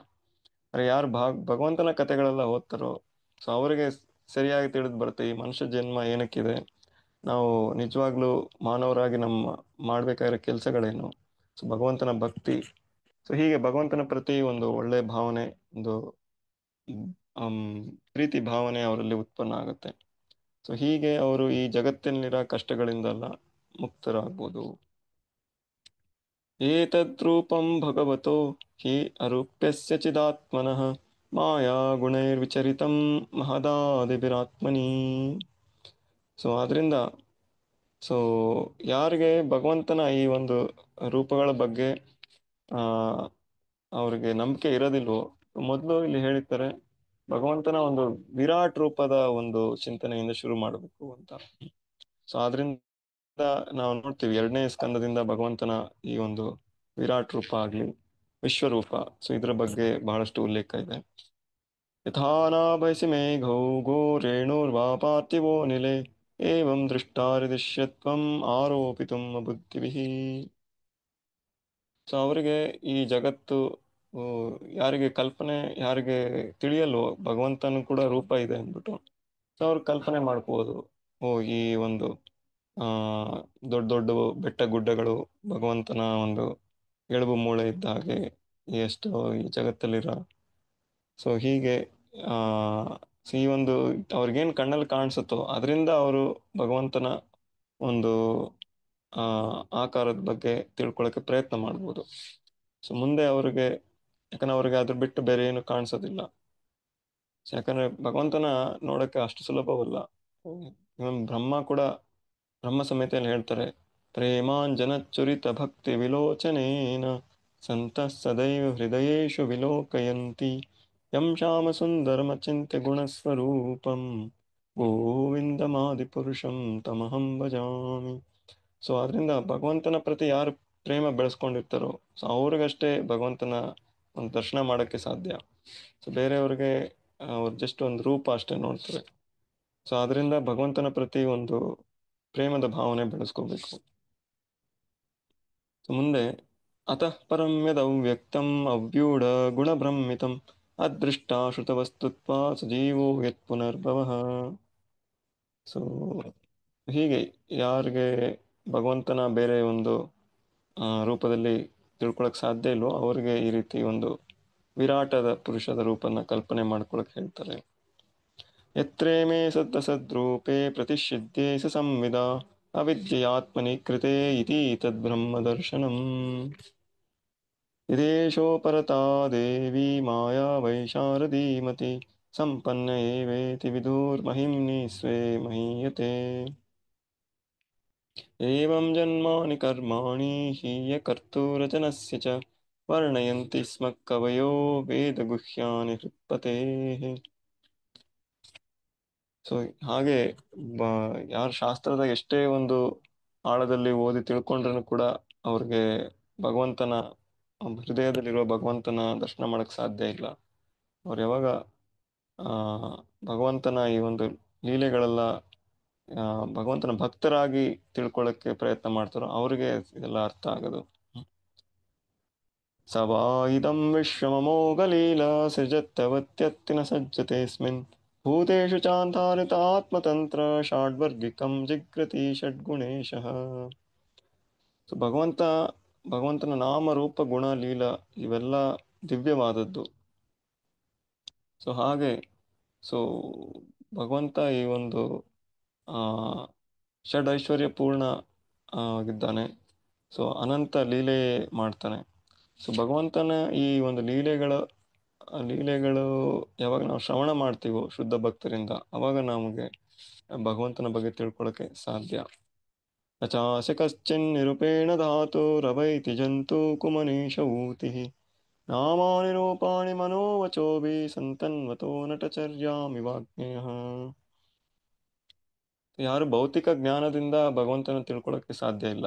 ಅರೆ ಯಾರು ಭಗವಂತನ ಕಥೆಗಳೆಲ್ಲ ಓದ್ತಾರೋ, ಸೊ ಅವರಿಗೆ ಸರಿಯಾಗಿ ತಿಳಿದು ಬರುತ್ತೆ ಈ ಮನುಷ್ಯ ಜನ್ಮ ಏನಕ್ಕಿದೆ, ನಾವು ನಿಜವಾಗ್ಲೂ ಮಾನವರಾಗಿ ನಮ್ಮ ಮಾಡ್ಬೇಕಾಗಿರೋ ಕೆಲಸಗಳೇನು, ಸೊ ಭಗವಂತನ ಭಕ್ತಿ. ಸೊ ಹೀಗೆ ಭಗವಂತನ ಪ್ರತಿ ಒಂದು ಒಳ್ಳೆ ಭಾವನೆ, ಒಂದು ಪ್ರೀತಿ ಭಾವನೆ ಅವರಲ್ಲಿ ಉತ್ಪನ್ನ ಆಗುತ್ತೆ. ಸೊ ಹೀಗೆ ಅವರು ಈ ಜಗತ್ತಿನಲ್ಲಿರೋ ಕಷ್ಟಗಳಿಂದೆಲ್ಲ ಮುಕ್ತರಾಗ್ಬೋದು. ಏತದ್ರೂಪಂ ಭಗವತೋ ಹಿ ಅರೂಪ್ಯಸ್ಯ ಚಿದಾತ್ಮನಃ ಮಾಯಾ ಗುಣೈರ್ವಿಚರಿತಂ ಮಹದಾದಿಭಿರಾತ್ಮನಿ. ಸೊ ಆದ್ರಿಂದ ಯಾರಿಗೆ ಭಗವಂತನ ಈ ಒಂದು ರೂಪಗಳ ಬಗ್ಗೆ ಅವ್ರಿಗೆ ನಂಬಿಕೆ ಇರೋದಿಲ್ವೋ, ಮೊದಲು ಇಲ್ಲಿ ಹೇಳಿರ್ತಾರೆ ಭಗವಂತನ ಒಂದು ವಿರಾಟ್ ರೂಪದ ಒಂದು ಚಿಂತನೆಯಿಂದ ಶುರು ಮಾಡಬೇಕು ಅಂತ. ಸೊ ಆದ್ರಿಂದ ನಾವು ನೋಡ್ತೀವಿ 2ನೇ ಸ್ಕಂದದಿಂದ ಭಗವಂತನ ಈ ಒಂದು ವಿರಾಟ್ ರೂಪ ಆಗ್ಲಿ, ವಿಶ್ವರೂಪ, ಸೊ ಇದ್ರ ಬಗ್ಗೆ ಬಹಳಷ್ಟು ಉಲ್ಲೇಖ ಇದೆ. ಯಥಾನಾಭಯಸಿ ಮೇಘೌ ಗೋ ರೇಣುರ್ವಾ ಪಾರ್ಥಿವೋ ನಿಲೆ ಏವಂ ದೃಷ್ಟಾರಿದೃಶ್ಯತ್ವಂ ಆರೋಪಿತುಂ ಬುದ್ಧಿಭಿಃ. ಸೊ ಅವರಿಗೆ ಈ ಜಗತ್ತು ಯಾರಿಗೆ ತಿಳಿಯಲ್ವೋ ಭಗವಂತನ ಕೂಡ ರೂಪ ಇದೆ ಅಂದ್ಬಿಟ್ಟು, ಸೊ ಅವ್ರು ಕಲ್ಪನೆ ಮಾಡ್ಕೋಬೋದು, ಈ ಒಂದು ದೊಡ್ಡ ದೊಡ್ಡ ಬೆಟ್ಟ ಗುಡ್ಡಗಳು ಭಗವಂತನ ಒಂದು ಎಳುಬು ಮೂಳೆ ಇದ್ದ ಹಾಗೆ ಎಷ್ಟು ಈ ಜಗತ್ತಲ್ಲಿರೋ. ಸೊ ಹೀಗೆ ಈ ಒಂದು ಅವ್ರಿಗೇನು ಕಣ್ಣಲ್ಲಿ ಕಾಣಿಸುತ್ತೋ ಅದರಿಂದ ಅವರು ಭಗವಂತನ ಒಂದು ಆಕಾರದ ಬಗ್ಗೆ ತಿಳ್ಕೊಳಕ್ಕೆ ಪ್ರಯತ್ನ ಮಾಡ್ಬೋದು. ಸೊ ಮುಂದೆ ಯಾಕಂದ್ರೆ ಅವ್ರಿಗೆ ಅದ್ರ ಬಿಟ್ಟು ಬೇರೆ ಏನು ಕಾಣಿಸೋದಿಲ್ಲ. ಯಾಕಂದ್ರೆ ಭಗವಂತನ ನೋಡಕ್ಕೆ ಅಷ್ಟು ಸುಲಭವಲ್ಲ. ಇವನ್ ಬ್ರಹ್ಮ ಸಮೇತೆಯಲ್ಲಿ ಹೇಳ್ತಾರೆ, ಪ್ರೇಮಾಂಜನ ಚುರಿತ ಭಕ್ತಿ ವಿಲೋಚನೇನ ಸಂತಃ ಸದೈವ ಹೃದಯೇಶು ವಿಲೋಕಯಂತಿ ಯಂ ಶ್ಯಾಮಸುಂದರಮಚಿಂತ್ಯ ಗುಣಸ್ವರೂಪಂ ಗೋವಿಂದಮಾದಿಪುರುಷಂ ತಮಹಂ ಭಜಾಮಿ. ಸೊ ಅದರಿಂದ ಭಗವಂತನ ಪ್ರತಿ ಯಾರು ಪ್ರೇಮ ಬೆಳೆಸ್ಕೊಂಡಿರ್ತಾರೋ ಸೊ ಅವ್ರಿಗಷ್ಟೇ ಭಗವಂತನ ಒಂದು ದರ್ಶನ ಮಾಡೋಕ್ಕೆ ಸಾಧ್ಯ. ಸೊ ಬೇರೆಯವ್ರಿಗೆ ಅವ್ರು ಜಸ್ಟ್ ಒಂದು ರೂಪ ಅಷ್ಟೇ ನೋಡ್ತಾರೆ. ಸೊ ಅದರಿಂದ ಭಗವಂತನ ಪ್ರತಿ ಒಂದು ಪ್ರೇಮದ ಭಾವನೆ ಬೆಳೆಸ್ಕೋಬೇಕು. ಸೊ ಮುಂದೆ ಅತಃ ಪರಂ ಯದವ್ಯಕ್ತಂ ಅವ್ಯೂಢ ಗುಣಭ್ರಮಿತಂ ಅದೃಷ್ಟ ಶ್ರುತವಸ್ತುತ್ವ ಸಜೀವೋ ಯತ್ ಪುನರ್ಭವಃ. ಸೊ ಹೀಗೆ ಯಾರಿಗೆ ಭಗವಂತನ ಬೇರೆ ಒಂದು ರೂಪದಲ್ಲಿ ತಿಳ್ಕೊಳಕ್ ಸಾಧ್ಯ ಇಲ್ವೋ ಅವ್ರಿಗೆ ಈ ರೀತಿ ಒಂದು ವಿರಾಟದ ಪುರುಷದ ರೂಪನ ಕಲ್ಪನೆ ಮಾಡ್ಕೊಳಕ್ ಹೇಳ್ತಾರೆ. ಯತ್ರೇ ಮೇ ಸದಸದ್ರೂಪೇ ಪ್ರತಿಷಿದ್ಧೇ ಸ ಸಂವಿದ ಅವಿದ್ಯೆಯಾತ್ಮನಿ ಕೃತೆ ಇತಿ ತದ್ಬ್ರಹ್ಮ ದರ್ಶನಂ. ಯದೇಶೋ ಪರತಾ ದೇವಿ ಮಾಯಾ ವೈಶಾರದೀಮತಿ ಸಂಪನ್ನ ಏವೇತಿ ವಿದುರ್ಮಹಿಮ್ನಿ ಸ್ವೇ ಮಹೀಯತೆ. ಏವಂ ಜನ್ಮಾನಿ ಕರ್ಮಾಣಿ ಹೀಯ ಕರ್ತೃರಚನಸ್ಯ ಚ ವರ್ಣಯಂತಿ ಸ್ಮ ಕವಯೋ ವೇದ ಗುಹ್ಯಾನಿ ಹೃತ್ಪತೇಃ. ಸೊ ಹಾಗೆ ಯಾರು ಶಾಸ್ತ್ರದ ಎಷ್ಟೇ ಒಂದು ಆಳದಲ್ಲಿ ಓದಿ ತಿಳ್ಕೊಂಡ್ರೂ ಕೂಡ ಅವ್ರಿಗೆ ಭಗವಂತನ ಹೃದಯದಲ್ಲಿರುವ ಭಗವಂತನ ದರ್ಶನ ಮಾಡಕ್ ಸಾಧ್ಯ ಇಲ್ಲ. ಅವ್ರು ಯಾವಾಗ ಆ ಭಗವಂತನ ಈ ಒಂದು ಲೀಲೆಗಳೆಲ್ಲ ಭಗವಂತನ ಭಕ್ತರಾಗಿ ತಿಳ್ಕೊಳ್ಳಕ್ಕೆ ಪ್ರಯತ್ನ ಮಾಡ್ತಾರೋ ಅವ್ರಿಗೆ ಇದೆಲ್ಲ ಅರ್ಥ ಆಗೋದು. ಸವಾ ಇದಂ ವಿಶ್ವಮಮೋಘಲೀಲಾ ಸೃಜತ್ತವತ್ಯತ್ತಿನ ಸಜ್ಜತೆಸ್ಮಿನ್ ಭೂತೇಷು ಚಾಂತಾರಿತ ಆತ್ಮತಂತ್ರ ಷಾಡ್ವರ್ಗಿಕಂ ಜಿಗ್ರತಿ ಷಡ್ಗುಣೇಶಃ. ಸೊ ಭಗವಂತನ ನಾಮ ರೂಪ ಗುಣ ಲೀಲ ಇವೆಲ್ಲ ದಿವ್ಯವಾದದ್ದು. ಸೊ ಹಾಗೆ ಸೊ ಭಗವಂತ ಈ ಒಂದು ಆ ಷಡ್ ಐಶ್ವರ್ಯ ಪೂರ್ಣ ಆಗಿದ್ದಾನೆ. ಸೊ ಅನಂತ ಲೀಲೆ ಮಾಡ್ತಾನೆ. ಸೊ ಭಗವಂತನ ಈ ಒಂದು ಲೀಲೆಗಳು ಯಾವಾಗ ನಾವು ಶ್ರವಣ ಮಾಡ್ತೀವೋ ಶುದ್ಧ ಭಕ್ತರಿಂದ ಅವಾಗ ನಮಗೆ ಭಗವಂತನ ಬಗ್ಗೆ ತಿಳ್ಕೊಳಕ್ಕೆ ಸಾಧ್ಯ. ನಚಾಸ್ಯ ಕಶ್ಚಿನ್ ನಿರೂಪೇಣ ಧಾತು ರವೈತಿ ಜಂತು ಕುಮನೀಶ ಊತಿ ನಾಮಾನಿ ರೂಪಾಣಿ ಮನೋವಚೋಭಿ ಸಂತನ್ವತೋ ನಟಚರ್ಯಾಮಿವಾಜ್ಞೇಯಃ. ಯಾರು ಭೌತಿಕ ಜ್ಞಾನದಿಂದ ಭಗವಂತನ ತಿಳ್ಕೊಳಕ್ಕೆ ಸಾಧ್ಯ ಇಲ್ಲ.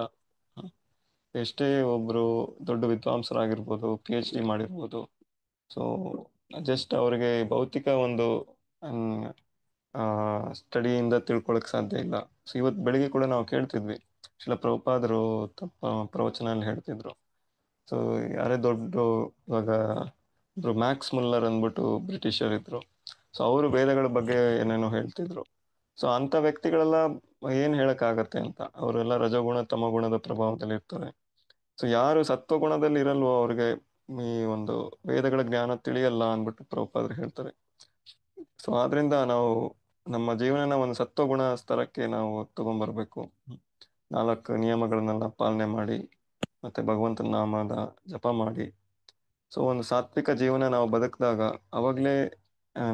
ಎಷ್ಟೇ ಒಬ್ರು ದೊಡ್ಡ ವಿದ್ವಾಂಸರಾಗಿರ್ಬೋದು, PhD ಮಾಡಿರ್ಬೋದು. ಸೊ ಜಸ್ಟ್ ಅವ್ರಿಗೆ ಭೌತಿಕ ಒಂದು ಸ್ಟಡಿಯಿಂದ ತಿಳ್ಕೊಳಕ್ ಸಾಧ್ಯ ಇಲ್ಲ. ಸೊ ಇವತ್ತು ಬೆಳಿಗ್ಗೆ ಕೂಡ ನಾವು ಕೇಳ್ತಿದ್ವಿ, ಶಿಲ ಪ್ರಭುಪಾದರು ತಪ್ಪ ಪ್ರವಚನ ಹೇಳ್ತಿದ್ರು. ಸೊ ಯಾರೇ ದೊಡ್ಡ ಇವಾಗ ಇಬ್ರು ಮ್ಯಾಕ್ಸ್ ಮುಲ್ಲರ್ ಅಂದ್ಬಿಟ್ಟು ಬ್ರಿಟಿಷರ್ ಇದ್ರು. ಸೊ ಅವರು ವೇದಗಳ ಬಗ್ಗೆ ಏನೇನೋ ಹೇಳ್ತಿದ್ರು. ಸೊ ಅಂತ ವ್ಯಕ್ತಿಗಳೆಲ್ಲ ಏನ್ ಹೇಳಕ್ ಆಗತ್ತೆ ಅಂತ, ಅವರೆಲ್ಲ ರಜಗುಣ ತಮಗುಣದ ಪ್ರಭಾವದಲ್ಲಿ ಇರ್ತಾರೆ. ಸೊ ಯಾರು ಸತ್ವಗುಣದಲ್ಲಿ ಇರಲ್ವೋ ಅವ್ರಿಗೆ ಈ ಒಂದು ವೇದಗಳ ಜ್ಞಾನ ತಿಳಿಯಲ್ಲ ಅಂದ್ಬಿಟ್ಟು ಪ್ರಭುಪಾದರು ಹೇಳ್ತಾರೆ. ಸೊ ಆದ್ರಿಂದ ನಾವು ನಮ್ಮ ಜೀವನನ ಒಂದು ಸತ್ವಗುಣ ಸ್ತರಕ್ಕೆ ನಾವು ತಗೊಂಡ್ಬರ್ಬೇಕು. 4 ನಿಯಮಗಳನ್ನೆಲ್ಲ ಪಾಲನೆ ಮಾಡಿ ಮತ್ತೆ ಭಗವಂತನ ನಾಮದ ಜಪ ಮಾಡಿ ಸೊ ಒಂದು ಸಾತ್ವಿಕ ಜೀವನ ನಾವು ಬದುಕಿದಾಗ ಅವಾಗ್ಲೇ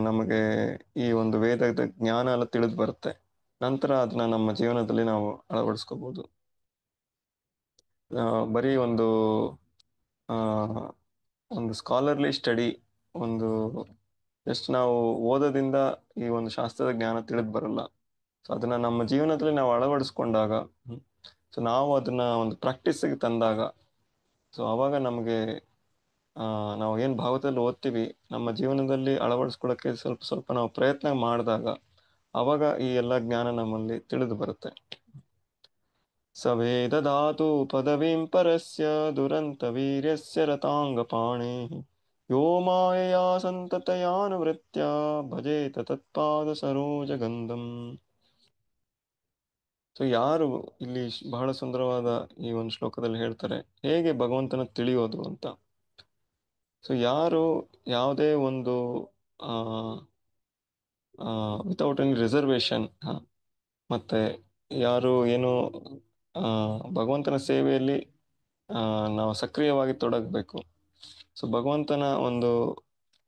ನಮಗೆ ಈ ಒಂದು ವೇದದ ಜ್ಞಾನ ಎಲ್ಲ ತಿಳಿದು ಬರುತ್ತೆ. ನಂತರ ಅದನ್ನ ನಮ್ಮ ಜೀವನದಲ್ಲಿ ನಾವು ಅಳವಡಿಸ್ಕೋಬಹುದು. ಬರೀ ಒಂದು ಆ ಒಂದು ಸ್ಕಾಲರ್ಲಿ ಸ್ಟಡಿ, ಒಂದು ಜಸ್ಟ್ ನಾವು ಓದೋದಿಂದ ಈ ಒಂದು ಶಾಸ್ತ್ರದ ಜ್ಞಾನ ತಿಳಿದು ಬರಲ್ಲ. ಸೊ ಅದನ್ನ ನಮ್ಮ ಜೀವನದಲ್ಲಿ ನಾವು ಅಳವಡಿಸ್ಕೊಂಡಾಗ ಸೊ ನಾವು ಅದನ್ನ ಒಂದು ಪ್ರಾಕ್ಟೀಸಿಗೆ ತಂದಾಗ ಸೊ ಅವಾಗ ನಮಗೆ ನಾವು ಏನು ಭಾಗವತದಲ್ಲಿ ಓದ್ತೀವಿ ನಮ್ಮ ಜೀವನದಲ್ಲಿ ಅಳವಡಿಸ್ಕೊಳ್ಳೋಕ್ಕೆ ಸ್ವಲ್ಪ ಸ್ವಲ್ಪ ನಾವು ಪ್ರಯತ್ನ ಮಾಡಿದಾಗ ಅವಾಗ ಈ ಎಲ್ಲ ಜ್ಞಾನ ನಮ್ಮಲ್ಲಿ ತಿಳಿದು ಬರುತ್ತೆ. ಸವೇದ ಧಾತು ಪದವೀಂ ಪರಸ್ಯ ದುರಂತ ವೀರ್ಯಸ್ಯ ರತಾಂಗಪಾಣಿ ಯೋ ಮಾಯೆಯ ಸಂತತಯಾನುವೃತ್ಯ ಭಜೇತ ತತ್ಪಾದ ಸರೋಜಗಂಧಂ. ಸೊ ಯಾರು ಇಲ್ಲಿ ಬಹಳ ಸುಂದರವಾದ ಈ ಒಂದು ಶ್ಲೋಕದಲ್ಲಿ ಹೇಳ್ತಾರೆ ಹೇಗೆ ಭಗವಂತನ ತಿಳಿಯೋದು ಅಂತ. ಸೊ ಯಾರು ಯಾವುದೇ ಒಂದು ವಿತೌಟ್ ಎನಿ ರಿಸರ್ವೇಶನ್ ಮತ್ತೆ ಯಾರು ಏನು ಭಗವಂತನ ಸೇವೆಯಲ್ಲಿ ನಾವು ಸಕ್ರಿಯವಾಗಿ ತೊಡಗಬೇಕು. ಸೊ ಭಗವಂತನ ಒಂದು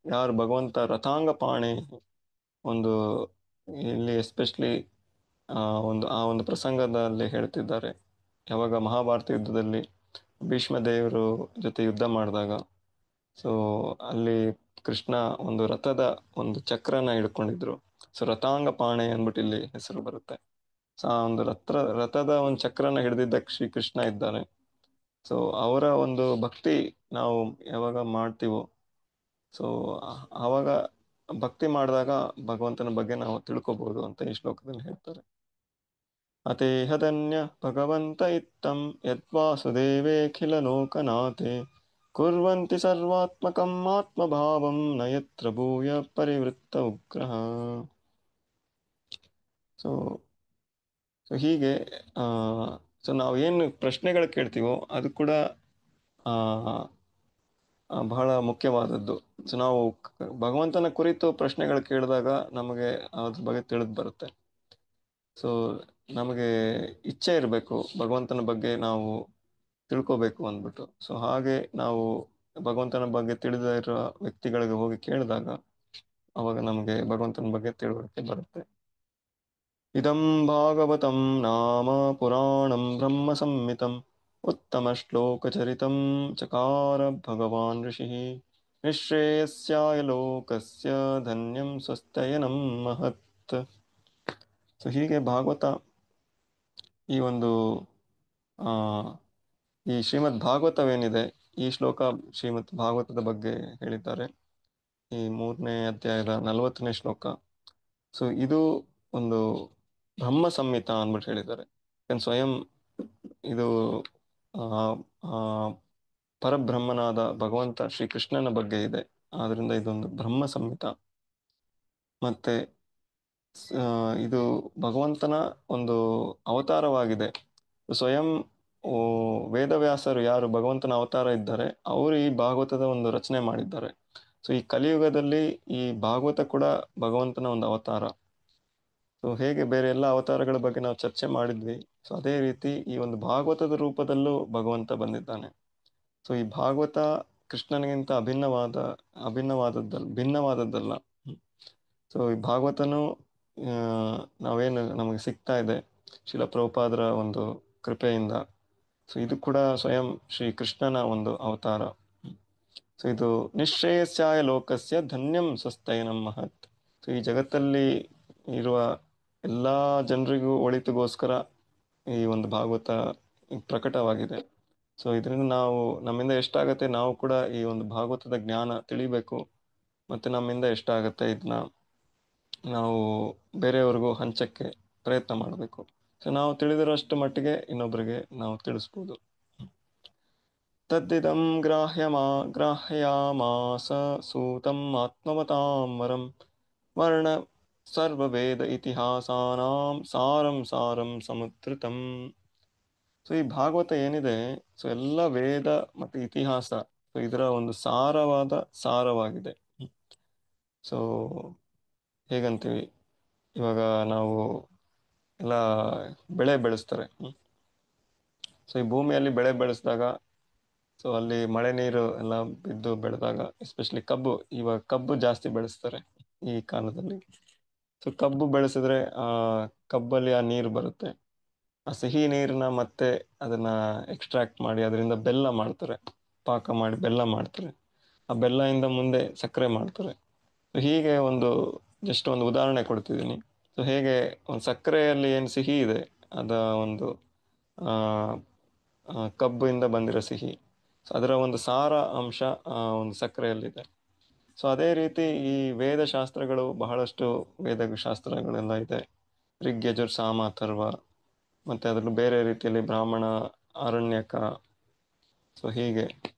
ಯಾರು ಭಗವಂತ ರಥಾಂಗ ಪಾಣಿ ಒಂದು ಇಲ್ಲಿ ಎಸ್ಪೆಷಲಿ ಆ ಒಂದು ಪ್ರಸಂಗದಲ್ಲಿ ಹೇಳ್ತಿದ್ದಾರೆ. ಯಾವಾಗ ಮಹಾಭಾರತ ಯುದ್ಧದಲ್ಲಿ ಭೀಷ್ಮ ದೇವರು ಜೊತೆ ಯುದ್ಧ ಮಾಡಿದಾಗ, ಸೊ ಅಲ್ಲಿ ಕೃಷ್ಣ ಒಂದು ರಥದ ಒಂದು ಚಕ್ರನ ಹಿಡ್ಕೊಂಡಿದ್ರು. ಸೊ ರಥಾಂಗ ಪಾಣೆ ಅಂದ್ಬಿಟ್ಟು ಇಲ್ಲಿ ಹೆಸರು ಬರುತ್ತೆ. ಸೊ ಆ ಒಂದು ರಥದ ಒಂದು ಚಕ್ರನ ಹಿಡಿದಿದ್ದ ಶ್ರೀಕೃಷ್ಣ ಇದ್ದಾರೆ. ಸೊ ಅವರ ಒಂದು ಭಕ್ತಿ ನಾವು ಯಾವಾಗ ಮಾಡ್ತೀವೋ, ಸೊ ಆವಾಗ ಭಕ್ತಿ ಮಾಡಿದಾಗ ಭಗವಂತನ ಬಗ್ಗೆ ನಾವು ತಿಳ್ಕೊಬಹುದು ಅಂತ ಈ ಶ್ಲೋಕದಲ್ಲಿ ಹೇಳ್ತಾರೆ. ಅತೇಹದನ್ಯ ಭಗವಂತ ಇತ್ತಂ ಯದ್ವಾಸುದೇವೇಖಿಲ ಲೋಕನಾಥೆ ಕುರ್ವಂತಿ ಸರ್ವಾತ್ಮಕಂ ಆತ್ಮಭಾವಂ ನ ಯತ್ರ ಭೂಯ ಪರಿವೃತ್ತ ಉಗ್ರಹ. ಸೊ ಸೊ ಹೀಗೆ ಸೊ ನಾವು ಏನು ಪ್ರಶ್ನೆಗಳು ಕೇಳ್ತೀವೋ ಅದು ಕೂಡ ಆ ಬಹಳ ಮುಖ್ಯವಾದದ್ದು. ಸೊ ನಾವು ಭಗವಂತನ ಕುರಿತು ಪ್ರಶ್ನೆಗಳು ಕೇಳಿದಾಗ ನಮಗೆ ಅದ್ರ ಬಗ್ಗೆ ತಿಳಿದು ಬರುತ್ತೆ. ಸೊ ನಮಗೆ ಇಚ್ಛೆ ಇರಬೇಕು ಭಗವಂತನ ಬಗ್ಗೆ ನಾವು ತಿಳ್ಕೋಬೇಕು ಅಂದ್ಬಿಟ್ಟು. ಸೊ ಹಾಗೆ ನಾವು ಭಗವಂತನ ಬಗ್ಗೆ ತಿಳಿದ ಇರೋ ವ್ಯಕ್ತಿಗಳಿಗೆ ಹೋಗಿ ಕೇಳಿದಾಗ ಅವಾಗ ನಮಗೆ ಭಗವಂತನ ಬಗ್ಗೆ ತಿಳುವಳಿಕೆ ಬರುತ್ತೆ. ಇದಂ ಭಾಗವತಂ ನಾಮ ಪುರಾಣಂ ಬ್ರಹ್ಮ ಸಂಹಿತಂ ಉತ್ತಮ ಶ್ಲೋಕಚರಿತಂ ಚಕಾರ ಭಗವಾನ್ ಋಷಿಃ ನಿಶ್ರೇಯಸ್ಯಾಯ ಲೋಕಸ್ಯ ಧನ್ಯಂ ಸ್ವಸ್ಥಯನಂ ಮಹತ್. ಸೊ ಹೀಗೆ ಭಾಗವತ ಈ ಒಂದು ಆ ಈ ಶ್ರೀಮದ್ ಭಾಗವತವೇನಿದೆ, ಈ ಶ್ಲೋಕ ಶ್ರೀಮದ್ ಭಾಗವತದ ಬಗ್ಗೆ ಹೇಳಿದ್ದಾರೆ. ಈ 3ನೇ ಅಧ್ಯಾಯದ 40ನೇ ಶ್ಲೋಕ. ಸೊ ಇದು ಒಂದು ಬ್ರಹ್ಮ ಸಂಹಿತ ಅಂದ್ಬಿಟ್ಟು ಹೇಳಿದ್ದಾರೆ. ಸ್ವಯಂ ಇದು ಆ ಆ ಪರಬ್ರಹ್ಮನಾದ ಭಗವಂತ ಶ್ರೀಕೃಷ್ಣನ ಬಗ್ಗೆ ಇದೆ. ಆದ್ರಿಂದ ಇದೊಂದು ಬ್ರಹ್ಮ ಸಂಹಿತ. ಮತ್ತೆ ಇದು ಭಗವಂತನ ಒಂದು ಅವತಾರವಾಗಿದೆ. ಸ್ವಯಂ ವೇದವ್ಯಾಸರು ಯಾರು ಭಗವಂತನ ಅವತಾರ ಇದ್ದಾರೆ, ಅವರು ಈ ಭಾಗವತದ ಒಂದು ರಚನೆ ಮಾಡಿದ್ದಾರೆ. ಸೊ ಈ ಕಲಿಯುಗದಲ್ಲಿ ಈ ಭಾಗವತ ಕೂಡ ಭಗವಂತನ ಒಂದು ಅವತಾರ. ಸೊ ಹೇಗೆ ಬೇರೆ ಎಲ್ಲ ಅವತಾರಗಳ ಬಗ್ಗೆ ನಾವು ಚರ್ಚೆ ಮಾಡಿದ್ವಿ, ಸೊ ಅದೇ ರೀತಿ ಈ ಒಂದು ಭಾಗವತದ ರೂಪದಲ್ಲೂ ಭಗವಂತ ಬಂದಿದ್ದಾನೆ. ಸೊ ಈ ಭಾಗವತ ಕೃಷ್ಣನಿಗಿಂತ ಭಿನ್ನವಾದದ್ದಲ್ಲ. ಸೊ ಈ ಭಾಗವತನು ನಾವೇನು ನಮಗೆ ಸಿಗ್ತಾ ಇದೆ ಶ್ರೀಲ ಪ್ರಭುಪಾದರ ಒಂದು ಕೃಪೆಯಿಂದ. ಸೊ ಇದು ಕೂಡ ಸ್ವಯಂ ಶ್ರೀ ಕೃಷ್ಣನ ಒಂದು ಅವತಾರ. ಸೊ ಇದು ನಿಶ್ರೇಯಸ್ಯಾಯ ಲೋಕಸ್ಯ ಧನ್ಯಂ ಸ್ವಸ್ಥಯನಂ ಮಹತ್. ಸೊ ಈ ಜಗತ್ತಲ್ಲಿ ಇರುವ ಎಲ್ಲ ಜನರಿಗೂ ಒಳಿತಿಗೋಸ್ಕರ ಈ ಒಂದು ಭಾಗವತ ಪ್ರಕಟವಾಗಿದೆ. ಸೊ ಇದರಿಂದ ನಾವು ನಮ್ಮಿಂದ ಎಷ್ಟಾಗತ್ತೆ ನಾವು ಕೂಡ ಈ ಒಂದು ಭಾಗವತದ ಜ್ಞಾನ ತಿಳಿಬೇಕು. ಮತ್ತೆ ನಮ್ಮಿಂದ ಎಷ್ಟಾಗತ್ತೆ ಇದನ್ನ ನಾವು ಬೇರೆಯವ್ರಿಗೂ ಹಂಚಕ್ಕೆ ಪ್ರಯತ್ನ ಮಾಡಬೇಕು. ಸೊ ನಾವು ತಿಳಿದಿರೋಷ್ಟು ಮಟ್ಟಿಗೆ ಇನ್ನೊಬ್ಬರಿಗೆ ನಾವು ತಿಳಿಸ್ಬೋದು. ತದ್ದಿದಂ ಗ್ರಾಹ್ಯಾಮಾಸ ಸೂತಂ ಆತ್ಮವತಾಂ ವರಂ ವರ್ಣ ಸರ್ವವೇದ ಇತಿಹಾಸಾನಾಂ ಸಾರಂ ಸಾರಂ ಸಮುದ್ರತಂ. ಸೊ ಈ ಭಾಗವತ ಏನಿದೆ, ಸೊ ಎಲ್ಲ ವೇದ ಮತ್ತು ಇತಿಹಾಸ, ಸೊ ಇದರ ಒಂದು ಸಾರವಾಗಿದೆ. ಸೊ ಹೇಗಂತೀವಿ, ಇವಾಗ ನಾವು ಎಲ್ಲ ಬೆಳೆ ಬೆಳೆಸ್ತಾರೆ. ಸೊ ಈ ಭೂಮಿಯಲ್ಲಿ ಬೆಳೆ ಬೆಳೆಸಿದಾಗ, ಸೊ ಅಲ್ಲಿ ಮಳೆ ನೀರು ಎಲ್ಲ ಬಿದ್ದು ಬೆಳೆದಾಗ, ಎಸ್ಪೆಷಲಿ ಇವಾಗ ಕಬ್ಬು ಜಾಸ್ತಿ ಬೆಳೆಸ್ತಾರೆ ಈ ಕಾಲದಲ್ಲಿ. ಸೊ ಕಬ್ಬು ಬೆಳೆಸಿದ್ರೆ ಆ ಕಬ್ಬಲ್ಲಿ ಆ ನೀರು ಬರುತ್ತೆ. ಆ ಸಿಹಿ ನೀರನ್ನ ಮತ್ತೆ ಅದನ್ನ ಎಕ್ಸ್ಟ್ರಾಕ್ಟ್ ಮಾಡಿ ಅದರಿಂದ ಬೆಲ್ಲ ಮಾಡ್ತಾರೆ, ಪಾಕ ಮಾಡಿ ಬೆಲ್ಲ ಮಾಡ್ತಾರೆ. ಆ ಬೆಲ್ಲದಿಂದ ಮುಂದೆ ಸಕ್ಕರೆ ಮಾಡ್ತಾರೆ. ಸೊ ಹೀಗೆ ಜಸ್ಟ್ ಒಂದು ಉದಾಹರಣೆ ಕೊಡ್ತಿದ್ದೀನಿ. ಸೊ ಹೇಗೆ ಒಂದು ಸಕ್ಕರೆಯಲ್ಲಿ ಏನು ಸಿಹಿ ಇದೆ, ಅದ ಒಂದು ಕಬ್ಬಿಂದ ಬಂದಿರೋ ಸಿಹಿ, ಸೊ ಅದರ ಒಂದು ಸಾರ ಅಂಶ ಒಂದು ಸಕ್ಕರೆಯಲ್ಲಿದೆ. ಸೊ ಅದೇ ರೀತಿ ಈ ವೇದಶಾಸ್ತ್ರಗಳು, ಬಹಳಷ್ಟು ಶಾಸ್ತ್ರಗಳೆಲ್ಲ ಇದೆ. ಋಗ್ಯಜುರ್ ಸಾಮ ಅಥರ್ವ, ಮತ್ತೆ ಅದ್ರಲ್ಲಿ ಬೇರೆ ರೀತಿಯಲ್ಲಿ ಬ್ರಾಹ್ಮಣ, ಆರಣ್ಯಕ, ಸೊ ಹೀಗೆ.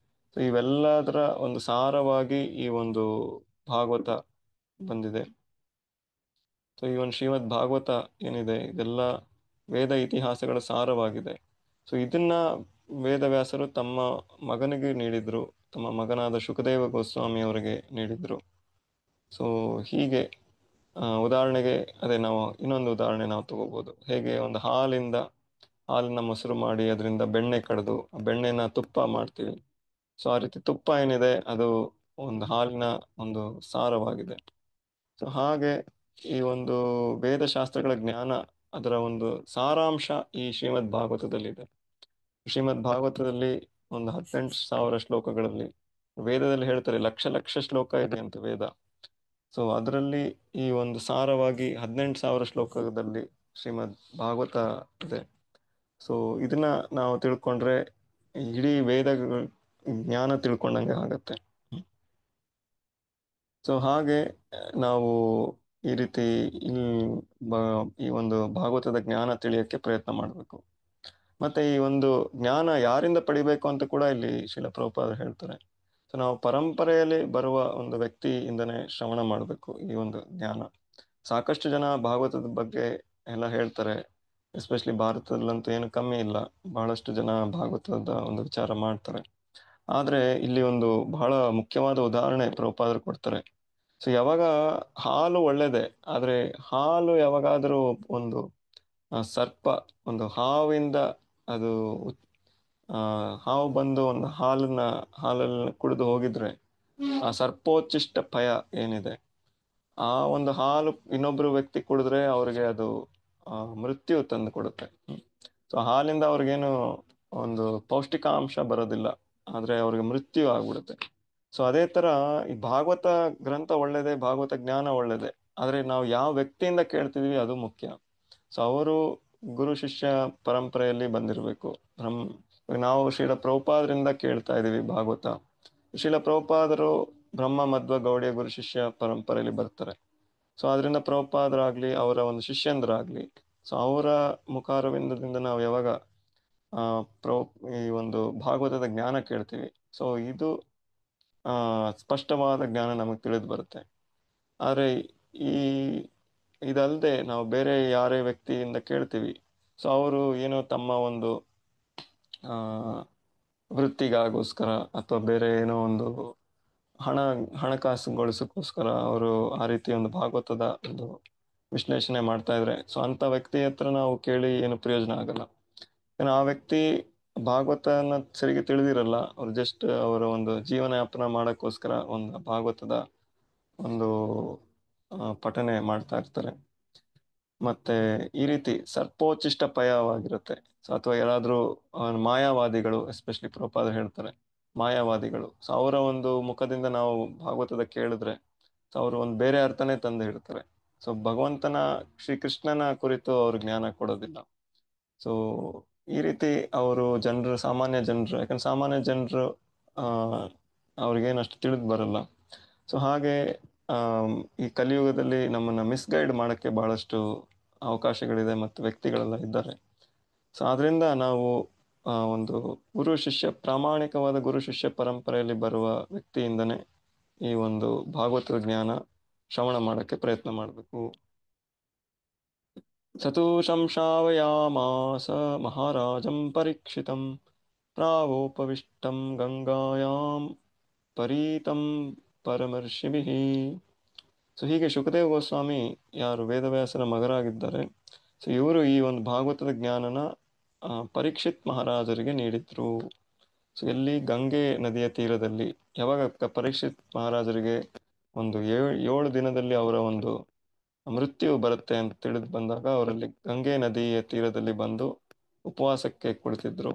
ಸೊ ಇವೆಲ್ಲದರ ಒಂದು ಸಾರವಾಗಿ ಈ ಒಂದು ಭಾಗವತ ಬಂದಿದೆ. ಸೊ ಈ ಒಂದು ಶ್ರೀಮದ್ ಭಾಗವತ ಏನಿದೆ, ಇದೆಲ್ಲ ವೇದ ಇತಿಹಾಸಗಳ ಸಾರವಾಗಿದೆ. ಸೊ ಇದನ್ನ ವೇದವ್ಯಾಸರು ತಮ್ಮ ಮಗನಿಗೆ ನೀಡಿದ್ರು, ತಮ್ಮ ಮಗನಾದ ಶುಕದೇವ ಗೋಸ್ವಾಮಿ ಅವರಿಗೆ ನೀಡಿದ್ರು. ಸೊ ಹೀಗೆ ಉದಾಹರಣೆಗೆ ನಾವು ಇನ್ನೊಂದು ಉದಾಹರಣೆ ನಾವು ತಗೋಬಹುದು. ಹೇಗೆ ಒಂದು ಹಾಲಿನ ಮೊಸರು ಮಾಡಿ ಅದರಿಂದ ಬೆಣ್ಣೆ ಕಡ್ದು ಆ ಬೆಣ್ಣೆನ ತುಪ್ಪ ಮಾಡ್ತೀವಿ. ಸೊ ಆ ರೀತಿ ತುಪ್ಪ ಏನಿದೆ ಅದು ಒಂದು ಹಾಲಿನ ಒಂದು ಸಾರವಾಗಿದೆ. ಸೊ ಹಾಗೆ ಈ ಒಂದು ವೇದಶಾಸ್ತ್ರಗಳ ಜ್ಞಾನ, ಅದರ ಒಂದು ಸಾರಾಂಶ ಈ ಶ್ರೀಮದ್ ಭಾಗವತದಲ್ಲಿದೆ. ಶ್ರೀಮದ್ ಭಾಗವತದಲ್ಲಿ ಒಂದು 18,000 ಶ್ಲೋಕಗಳಲ್ಲಿ. ವೇದದಲ್ಲಿ ಹೇಳ್ತಾರೆ ಲಕ್ಷ ಲಕ್ಷ ಶ್ಲೋಕ ಇದೆ ಅಂತ ವೇದ. ಸೊ ಅದರಲ್ಲಿ ಈ ಒಂದು ಸಾರವಾಗಿ 18,000 ಶ್ಲೋಕದಲ್ಲಿ ಶ್ರೀಮದ್ ಭಾಗವತ ಇದೆ. ಸೊ ಇದನ್ನ ನಾವು ತಿಳ್ಕೊಂಡ್ರೆ ಇಡೀ ವೇದ ಜ್ಞಾನ ತಿಳ್ಕೊಂಡಂಗೆ ಆಗತ್ತೆ. ಸೊ ಹಾಗೆ ನಾವು ಈ ರೀತಿ ಈ ಈ ಒಂದು ಭಾಗವತದ ಜ್ಞಾನ ತಿಳಿಯಕ್ಕೆ ಪ್ರಯತ್ನ ಮಾಡಬೇಕು. ಮತ್ತೆ ಈ ಒಂದು ಜ್ಞಾನ ಯಾರಿಂದ ಪಡಿಬೇಕು ಅಂತ ಕೂಡ ಇಲ್ಲಿ ಶ್ರೀಲ ಪ್ರಭುಪಾದರು ಹೇಳ್ತಾರೆ. ಸೊ ನಾವು ಪರಂಪರೆಯಲ್ಲಿ ಬರುವ ಒಂದು ವ್ಯಕ್ತಿಯಿಂದನೇ ಶ್ರವಣ ಮಾಡಬೇಕು ಈ ಒಂದು ಜ್ಞಾನ. ಸಾಕಷ್ಟು ಜನ ಭಾಗವತದ ಬಗ್ಗೆ ಎಲ್ಲ ಹೇಳ್ತಾರೆ, ಎಸ್ಪೆಷಲಿ ಭಾರತದಲ್ಲಂತೂ ಏನು ಕಮ್ಮಿ ಇಲ್ಲ, ಬಹಳಷ್ಟು ಜನ ಭಾಗವತದ ಒಂದು ವಿಚಾರ ಮಾಡ್ತಾರೆ. ಆದ್ರೆ ಇಲ್ಲಿ ಒಂದು ಬಹಳ ಮುಖ್ಯವಾದ ಉದಾಹರಣೆ ಪ್ರಭುಪಾದರು ಕೊಡ್ತಾರೆ. ಸೊ ಯಾವಾಗ ಹಾಲು ಒಳ್ಳೇದೆ, ಆದ್ರೆ ಹಾಲು ಯಾವಾಗಾದರೂ ಒಂದು ಸರ್ಪ, ಒಂದು ಹಾವಿಂದ ಅದು ಹಾವು ಬಂದು ಒಂದು ಹಾಲಲ್ಲಿ ಕುಡಿದು ಹೋಗಿದ್ರೆ ಆ ಸರ್ಪೋಚ್ಚಿಷ್ಟ ಭಯ ಏನಿದೆ, ಆ ಒಂದು ಹಾಲು ಇನ್ನೊಬ್ರು ವ್ಯಕ್ತಿ ಕುಡಿದ್ರೆ ಅವ್ರಿಗೆ ಅದು ಮೃತ್ಯು ತಂದು ಕೊಡುತ್ತೆ. ಸೊ ಹಾಲಿಂದ ಅವ್ರಿಗೇನು ಒಂದು ಪೌಷ್ಟಿಕಾಂಶ ಬರೋದಿಲ್ಲ, ಆದ್ರೆ ಅವ್ರಿಗೆ ಮೃತ್ಯು ಆಗ್ಬಿಡುತ್ತೆ. ಸೊ ಅದೇ ತರ ಈ ಭಾಗವತ ಗ್ರಂಥ ಒಳ್ಳೇದೆ, ಭಾಗವತ ಜ್ಞಾನ ಒಳ್ಳೇದೆ, ಆದ್ರೆ ನಾವು ಯಾವ ವ್ಯಕ್ತಿಯಿಂದ ಕೇಳ್ತಿದೀವಿ ಅದು ಮುಖ್ಯ. ಸೊ ಅವರು ಗುರು ಶಿಷ್ಯ ಪರಂಪರೆಯಲ್ಲಿ ಬಂದಿರಬೇಕು. ನಾವು ಶ್ರೀಲ ಪ್ರಭುಪಾದರಿಂದ ಕೇಳ್ತಾ ಇದೀವಿ ಭಾಗವತ. ಶ್ರೀಲ ಪ್ರಭುಪಾದರು ಬ್ರಹ್ಮ ಮಧ್ವ ಗೌಡಿಯ ಗುರು ಶಿಷ್ಯ ಪರಂಪರೆಯಲ್ಲಿ ಬರ್ತಾರೆ. ಸೊ ಅದರಿಂದ ಪ್ರಭುಪಾದರಾಗ್ಲಿ ಅವರ ಒಂದು ಶಿಷ್ಯಂದ್ರಾಗ್ಲಿ, ಸೊ ಅವರ ಮುಖಾರವಿಂದದಿಂದ ನಾವು ಯಾವಾಗ ಆ ಈ ಒಂದು ಭಾಗವತದ ಜ್ಞಾನ ಕೇಳ್ತೀವಿ, ಸೊ ಇದು ಸ್ಪಷ್ಟವಾದ ಜ್ಞಾನ ನಮಗೆ ತಿಳಿದು ಬರುತ್ತೆ. ಆದ್ರೆ ಈ ಇದಲ್ಲದೆ ನಾವು ಬೇರೆ ಯಾರೇ ವ್ಯಕ್ತಿಯಿಂದ ಕೇಳ್ತೀವಿ, ಸೊ ಅವರು ಏನೋ ತಮ್ಮ ಒಂದು ವೃತ್ತಿಗಾಗೋಸ್ಕರ ಅಥವಾ ಬೇರೆ ಏನೋ ಒಂದು ಹಣಕಾಸುಗೊಳಿಸೋಕ್ಕೋಸ್ಕರ ಅವರು ಆ ರೀತಿ ಒಂದು ಭಾಗವತದ ಒಂದು ವಿಶ್ಲೇಷಣೆ ಮಾಡ್ತಾ ಇದ್ರೆ, ಸೊ ಅಂತ ವ್ಯಕ್ತಿ ಹತ್ರ ನಾವು ಕೇಳಿ ಏನು ಪ್ರಯೋಜನ ಆಗಲ್ಲ. ಯಾಕಂದ್ರೆ ಆ ವ್ಯಕ್ತಿ ಭಾಗವತನ ಸರಿಗೆ ತಿಳಿದಿರಲ್ಲ, ಅವ್ರು ಜಸ್ಟ್ ಅವರ ಒಂದು ಜೀವನಯಾಪನ ಮಾಡಕ್ಕೋಸ್ಕರ ಒಂದು ಭಾಗವತದ ಒಂದು ಪಠನೆ ಮಾಡ್ತಾ ಇರ್ತಾರೆ. ಮತ್ತೆ ಈ ರೀತಿ ಸರ್ಪೋಚ್ಚಿಷ್ಟ ಭಯವಾಗಿರುತ್ತೆ. ಸೊ ಅಥವಾ ಯಾರಾದ್ರೂ ಮಾಯಾವಾದಿಗಳು, ಎಸ್ಪೆಷಲಿ ಪ್ರಭುಪಾದರು ಹೇಳ್ತಾರೆ ಮಾಯಾವಾದಿಗಳು, ಸೊ ಅವರ ಒಂದು ಮುಖದಿಂದ ನಾವು ಭಾಗವತದ ಕೇಳಿದ್ರೆ ಸೊ ಅವರು ಒಂದು ಬೇರೆ ಅರ್ಥನೇ ತಂದು ಹೇಳ್ತಾರೆ. ಸೊ ಭಗವಂತನ ಶ್ರೀಕೃಷ್ಣನ ಕುರಿತು ಅವ್ರು ಜ್ಞಾನ ಕೊಡೋದಿಲ್ಲ. ಸೊ ಈ ರೀತಿ ಅವರು ಸಾಮಾನ್ಯ ಜನರು, ಯಾಕಂದ್ರೆ ಸಾಮಾನ್ಯ ಜನರು ಅವ್ರಿಗೇನಷ್ಟು ತಿಳಿದು ಬರಲ್ಲ. ಸೊ ಹಾಗೆ ಈ ಕಲಿಯುಗದಲ್ಲಿ ನಮ್ಮನ್ನ ಮಿಸ್ಗೈಡ್ ಮಾಡಕ್ಕೆ ಬಹಳಷ್ಟು ಅವಕಾಶಗಳಿದೆ ಮತ್ತು ವ್ಯಕ್ತಿಗಳೆಲ್ಲ ಇದ್ದಾರೆ. ಸೊ ಆದ್ರಿಂದ ನಾವು ಒಂದು ಪ್ರಾಮಾಣಿಕವಾದ ಗುರು ಶಿಷ್ಯ ಪರಂಪರೆಯಲ್ಲಿ ಬರುವ ವ್ಯಕ್ತಿಯಿಂದನೇ ಈ ಒಂದು ಭಾಗವತ ಜ್ಞಾನ ಶ್ರವಣ ಮಾಡಕ್ಕೆ ಪ್ರಯತ್ನ ಮಾಡಬೇಕು. ಸತು ಶಂಶಾವಯಾಮಾಸ ಮಹಾರಾಜಂ ಪರೀಕ್ಷಿತಂ ಪ್ರಾವೋಪವಿಷ್ಟಂ ಗಂಗಾಯಾಂ ಪರೀತಂ ಪರಮರ್ಷಿಭಿಃ. ಸೊ ಹೀಗೆ ಶುಕದೇವ ಗೋಸ್ವಾಮಿ, ಯಾರು ವೇದವ್ಯಾಸರ ಮಗರಾಗಿದ್ದಾರೆ, ಸೊ ಇವರು ಈ ಒಂದು ಭಾಗವತದ ಜ್ಞಾನನ ಪರೀಕ್ಷಿತ್ ಮಹಾರಾಜರಿಗೆ ನೀಡಿದ್ರು. ಸೊ ಎಲ್ಲಿ ಗಂಗೆ ನದಿಯ ತೀರದಲ್ಲಿ, ಯಾವಾಗ ಪರೀಕ್ಷಿತ್ ಮಹಾರಾಜರಿಗೆ ಒಂದು 7 ದಿನದಲ್ಲಿ ಅವರ ಒಂದು ಮೃತ್ಯು ಬರುತ್ತೆ ಅಂತ ತಿಳಿದು ಬಂದಾಗ ಅವರಲ್ಲಿ ಗಂಗೆ ನದಿಯ ತೀರದಲ್ಲಿ ಬಂದು ಉಪವಾಸಕ್ಕೆ ಕುಳಿತಿದ್ರು.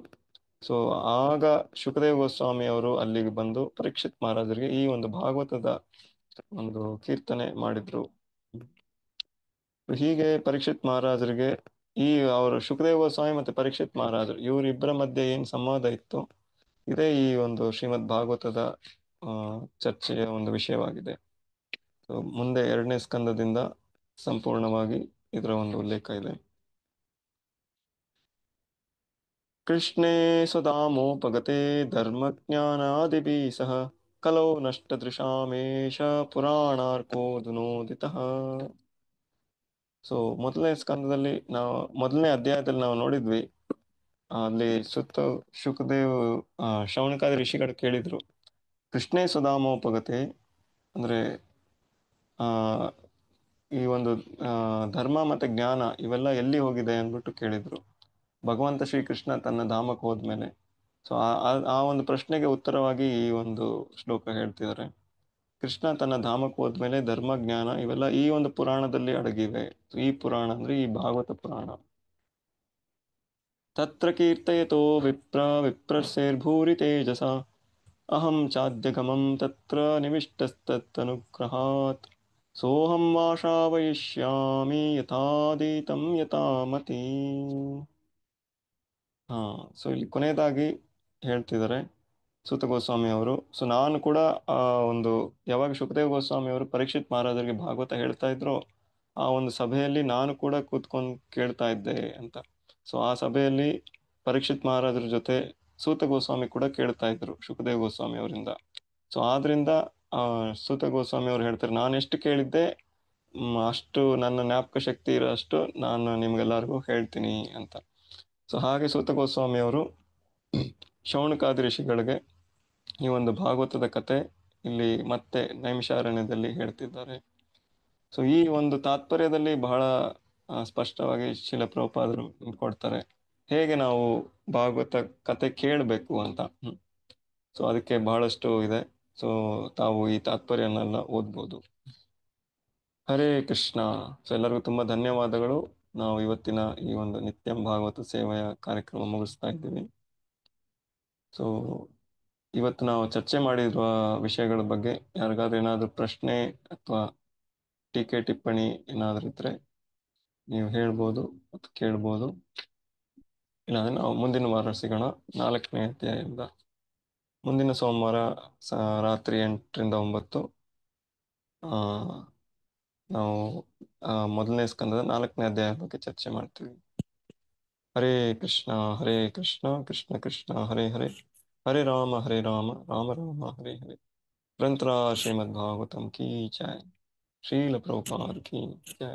ಸೊ ಆಗ ಶುಕದೇವ ಗೋಸ್ವಾಮಿ ಅವರು ಅಲ್ಲಿಗೆ ಬಂದು ಪರೀಕ್ಷಿತ್ ಮಹಾರಾಜರಿಗೆ ಈ ಒಂದು ಭಾಗವತದ ಒಂದು ಕೀರ್ತನೆ ಮಾಡಿದ್ರು. ಹೀಗೆ ಪರೀಕ್ಷಿತ್ ಮಹಾರಾಜರಿಗೆ ಈ ಅವರು ಶುಕದೇವ ಗೋಸ್ವಾಮಿ ಮತ್ತೆ ಪರೀಕ್ಷಿತ್ ಮಹಾರಾಜರು ಇವರಿಬ್ಬರ ಮಧ್ಯೆ ಏನ್ ಸಂವಾದ ಇತ್ತು, ಇದೇ ಈ ಒಂದು ಶ್ರೀಮದ್ ಭಾಗವತದ ಚರ್ಚೆಯ ಒಂದು ವಿಷಯವಾಗಿದೆ. ಸೊ ಮುಂದೆ 2ನೇ ಸ್ಕಂದದಿಂದ ಸಂಪೂರ್ಣವಾಗಿ ಇದರ ಒಂದು ಉಲ್ಲೇಖ ಇದೆ. ಕೃಷ್ಣೇ ಸುಧಾಮೋಪಗತೆ ಧರ್ಮಜ್ಞಾನಾದಿಭಿಃ ಸಹ ಕಲೌ ನಷ್ಟದೃಶಾಮೇಶ ಪುರಾಣಾರ್ಕೋದುನೋದಿತಃ. ಸೊ ಮೊದಲನೇ ಅಧ್ಯಾಯದಲ್ಲಿ ನಾವು ನೋಡಿದ್ವಿ, ಅಲ್ಲಿ ಶುಕದೇವ್ ಶೌನಕಾದಿ ಋಷಿಗಳು ಕೇಳಿದ್ರು, ಕೃಷ್ಣೇ ಸುಧಾಮೋಪಗತೆ ಅಂದ್ರೆ ಈ ಒಂದು ಧರ್ಮ ಮತ್ತೆ ಜ್ಞಾನ ಇವೆಲ್ಲ ಎಲ್ಲಿ ಹೋಗಿದೆ ಅಂದ್ಬಿಟ್ಟು ಕೇಳಿದ್ರು ಭಗವಂತ ಶ್ರೀಕೃಷ್ಣ ತನ್ನ ಧಾಮಕ್ಕೆ ಹೋದ್ಮೇಲೆ. ಸೊ ಆ ಒಂದು ಪ್ರಶ್ನೆಗೆ ಉತ್ತರವಾಗಿ ಈ ಒಂದು ಶ್ಲೋಕ ಹೇಳ್ತಿದ್ದಾರೆ. ಕೃಷ್ಣ ತನ್ನ ಧಾಮಕ್ಕೆ ಹೋದ್ಮೇಲೆ ಧರ್ಮ ಜ್ಞಾನ ಇವೆಲ್ಲ ಈ ಒಂದು ಪುರಾಣದಲ್ಲಿ ಅಡಗಿವೆ. ಈ ಪುರಾಣ ಅಂದ್ರೆ ಈ ಭಾಗವತ ಪುರಾಣ. तत्र कीर्तयतो विप्रर्षेर्भूरि तेजसा अहं चाद्यगमं तत्र निविष्टस्तदनुग्रहात् सोऽहं वाशावयिष्यामि यथादीतं यथामತಿ. ಹಾ, ಸೊ ಇಲ್ಲಿ ಕೊನೆಯದಾಗಿ ಹೇಳ್ತಿದ್ದಾರೆ ಸೂತ ಗೋಸ್ವಾಮಿ ಅವರು. ಸೊ ನಾನು ಕೂಡ ಆ ಒಂದು ಯಾವಾಗ ಸುಖದೇವ್ ಗೋಸ್ವಾಮಿ ಅವರು ಪರೀಕ್ಷಿತ್ ಮಹಾರಾಜರಿಗೆ ಭಾಗವತ ಹೇಳ್ತಾ ಇದ್ರು, ಆ ಒಂದು ಸಭೆಯಲ್ಲಿ ನಾನು ಕೂಡ ಕೂತ್ಕೊಂಡು ಕೇಳ್ತಾ ಇದ್ದೆ ಅಂತ. ಸೊ ಆ ಸಭೆಯಲ್ಲಿ ಪರೀಕ್ಷಿತ್ ಮಹಾರಾಜರ ಜೊತೆ ಸೂತ ಗೋಸ್ವಾಮಿ ಕೂಡ ಕೇಳ್ತಾ ಇದ್ರು ಸುಖದೇವ್ ಗೋಸ್ವಾಮಿ ಅವರಿಂದ. ಸೊ ಆದ್ರಿಂದ ಆ ಸೂತ ಗೋಸ್ವಾಮಿ ಅವರು ಹೇಳ್ತಾರೆ, ನಾನು ಎಷ್ಟು ಕೇಳಿದ್ದೆ ಅಷ್ಟು ನನ್ನ ಜ್ಞಾಪಕ ಶಕ್ತಿ ಇರೋಷ್ಟು ನಾನು ನಿಮ್ಗೆಲ್ಲರಿಗೂ ಹೇಳ್ತೀನಿ ಅಂತ. ಸೊ ಹಾಗೆ ಸೂತ ಗೋಸ್ವಾಮಿ ಅವರು ಶೌನಕಾದಿ ಋಷಿಗಳಿಗೆ ಈ ಒಂದು ಭಾಗವತದ ಕತೆ ಇಲ್ಲಿ ಮತ್ತೆ ನೈಮಿಷಾರಣ್ಯದಲ್ಲಿ ಹೇಳ್ತಿದ್ದಾರೆ. ಸೊ ಈ ಒಂದು ತಾತ್ಪರ್ಯದಲ್ಲಿ ಬಹಳ ಸ್ಪಷ್ಟವಾಗಿ ಶಿಲ ಪ್ರಭುಪಾದರು ಕೊಡ್ತಾರೆ ಹೇಗೆ ನಾವು ಭಾಗವತ ಕತೆ ಕೇಳಬೇಕು ಅಂತ. ಸೊ ಅದಕ್ಕೆ ಬಹಳಷ್ಟು ಇದೆ. ಸೊ ತಾವು ಈ ತಾತ್ಪರ್ಯನೆಲ್ಲ ಓದ್ಬೋದು. ಹರೇ ಕೃಷ್ಣ. ಸೊ ಎಲ್ಲರಿಗೂ ತುಂಬಾ ಧನ್ಯವಾದಗಳು. ನಾವು ಇವತ್ತಿನ ಈ ಒಂದು ನಿತ್ಯಂ ಭಾಗವತ ಸೇವೆಯ ಕಾರ್ಯಕ್ರಮ ಮುಗಿಸ್ತಾ ಇದ್ದೀವಿ. ಸೊ ಇವತ್ತು ನಾವು ಚರ್ಚೆ ಮಾಡಿರುವ ವಿಷಯಗಳ ಬಗ್ಗೆ ಯಾರಿಗಾದ್ರೂ ಏನಾದರೂ ಪ್ರಶ್ನೆ ಅಥವಾ ಟೀಕೆ ಟಿಪ್ಪಣಿ ಏನಾದರೂ ಇದ್ರೆ ನೀವು ಹೇಳ್ಬೋದು ಮತ್ತು ಕೇಳ್ಬೋದು. ಇಲ್ಲಾಂದ್ರೆ ನಾವು ಮುಂದಿನ ವಾರ ಸಿಗೋಣ 4ನೇ ಅಧ್ಯಾಯದಿಂದ. ಮುಂದಿನ ಸೋಮವಾರ ರಾತ್ರಿ 8ರಿಂದ 9 ಆ, ನಾವು ಮೊದಲನೇ ಸ್ಕಂದದ 4ನೇ ಅಧ್ಯಾಯದ ಬಗ್ಗೆ ಚರ್ಚೆ ಮಾಡ್ತೀವಿ. ಹರೇ ಕೃಷ್ಣ ಹರೇ ಕೃಷ್ಣ ಕೃಷ್ಣ ಕೃಷ್ಣ ಹರೇ ಹರೇ, ಹರೇ ರಾಮ ರಾಮ ರಾಮ ಹರೇ ಹರೇ. ಗ್ರಂಥರಾज श्रीमद्भागवतम की जय. ಶ್ರೀಲ ಪ್ರಭುಪಾದ ಕಿ ಜಯ.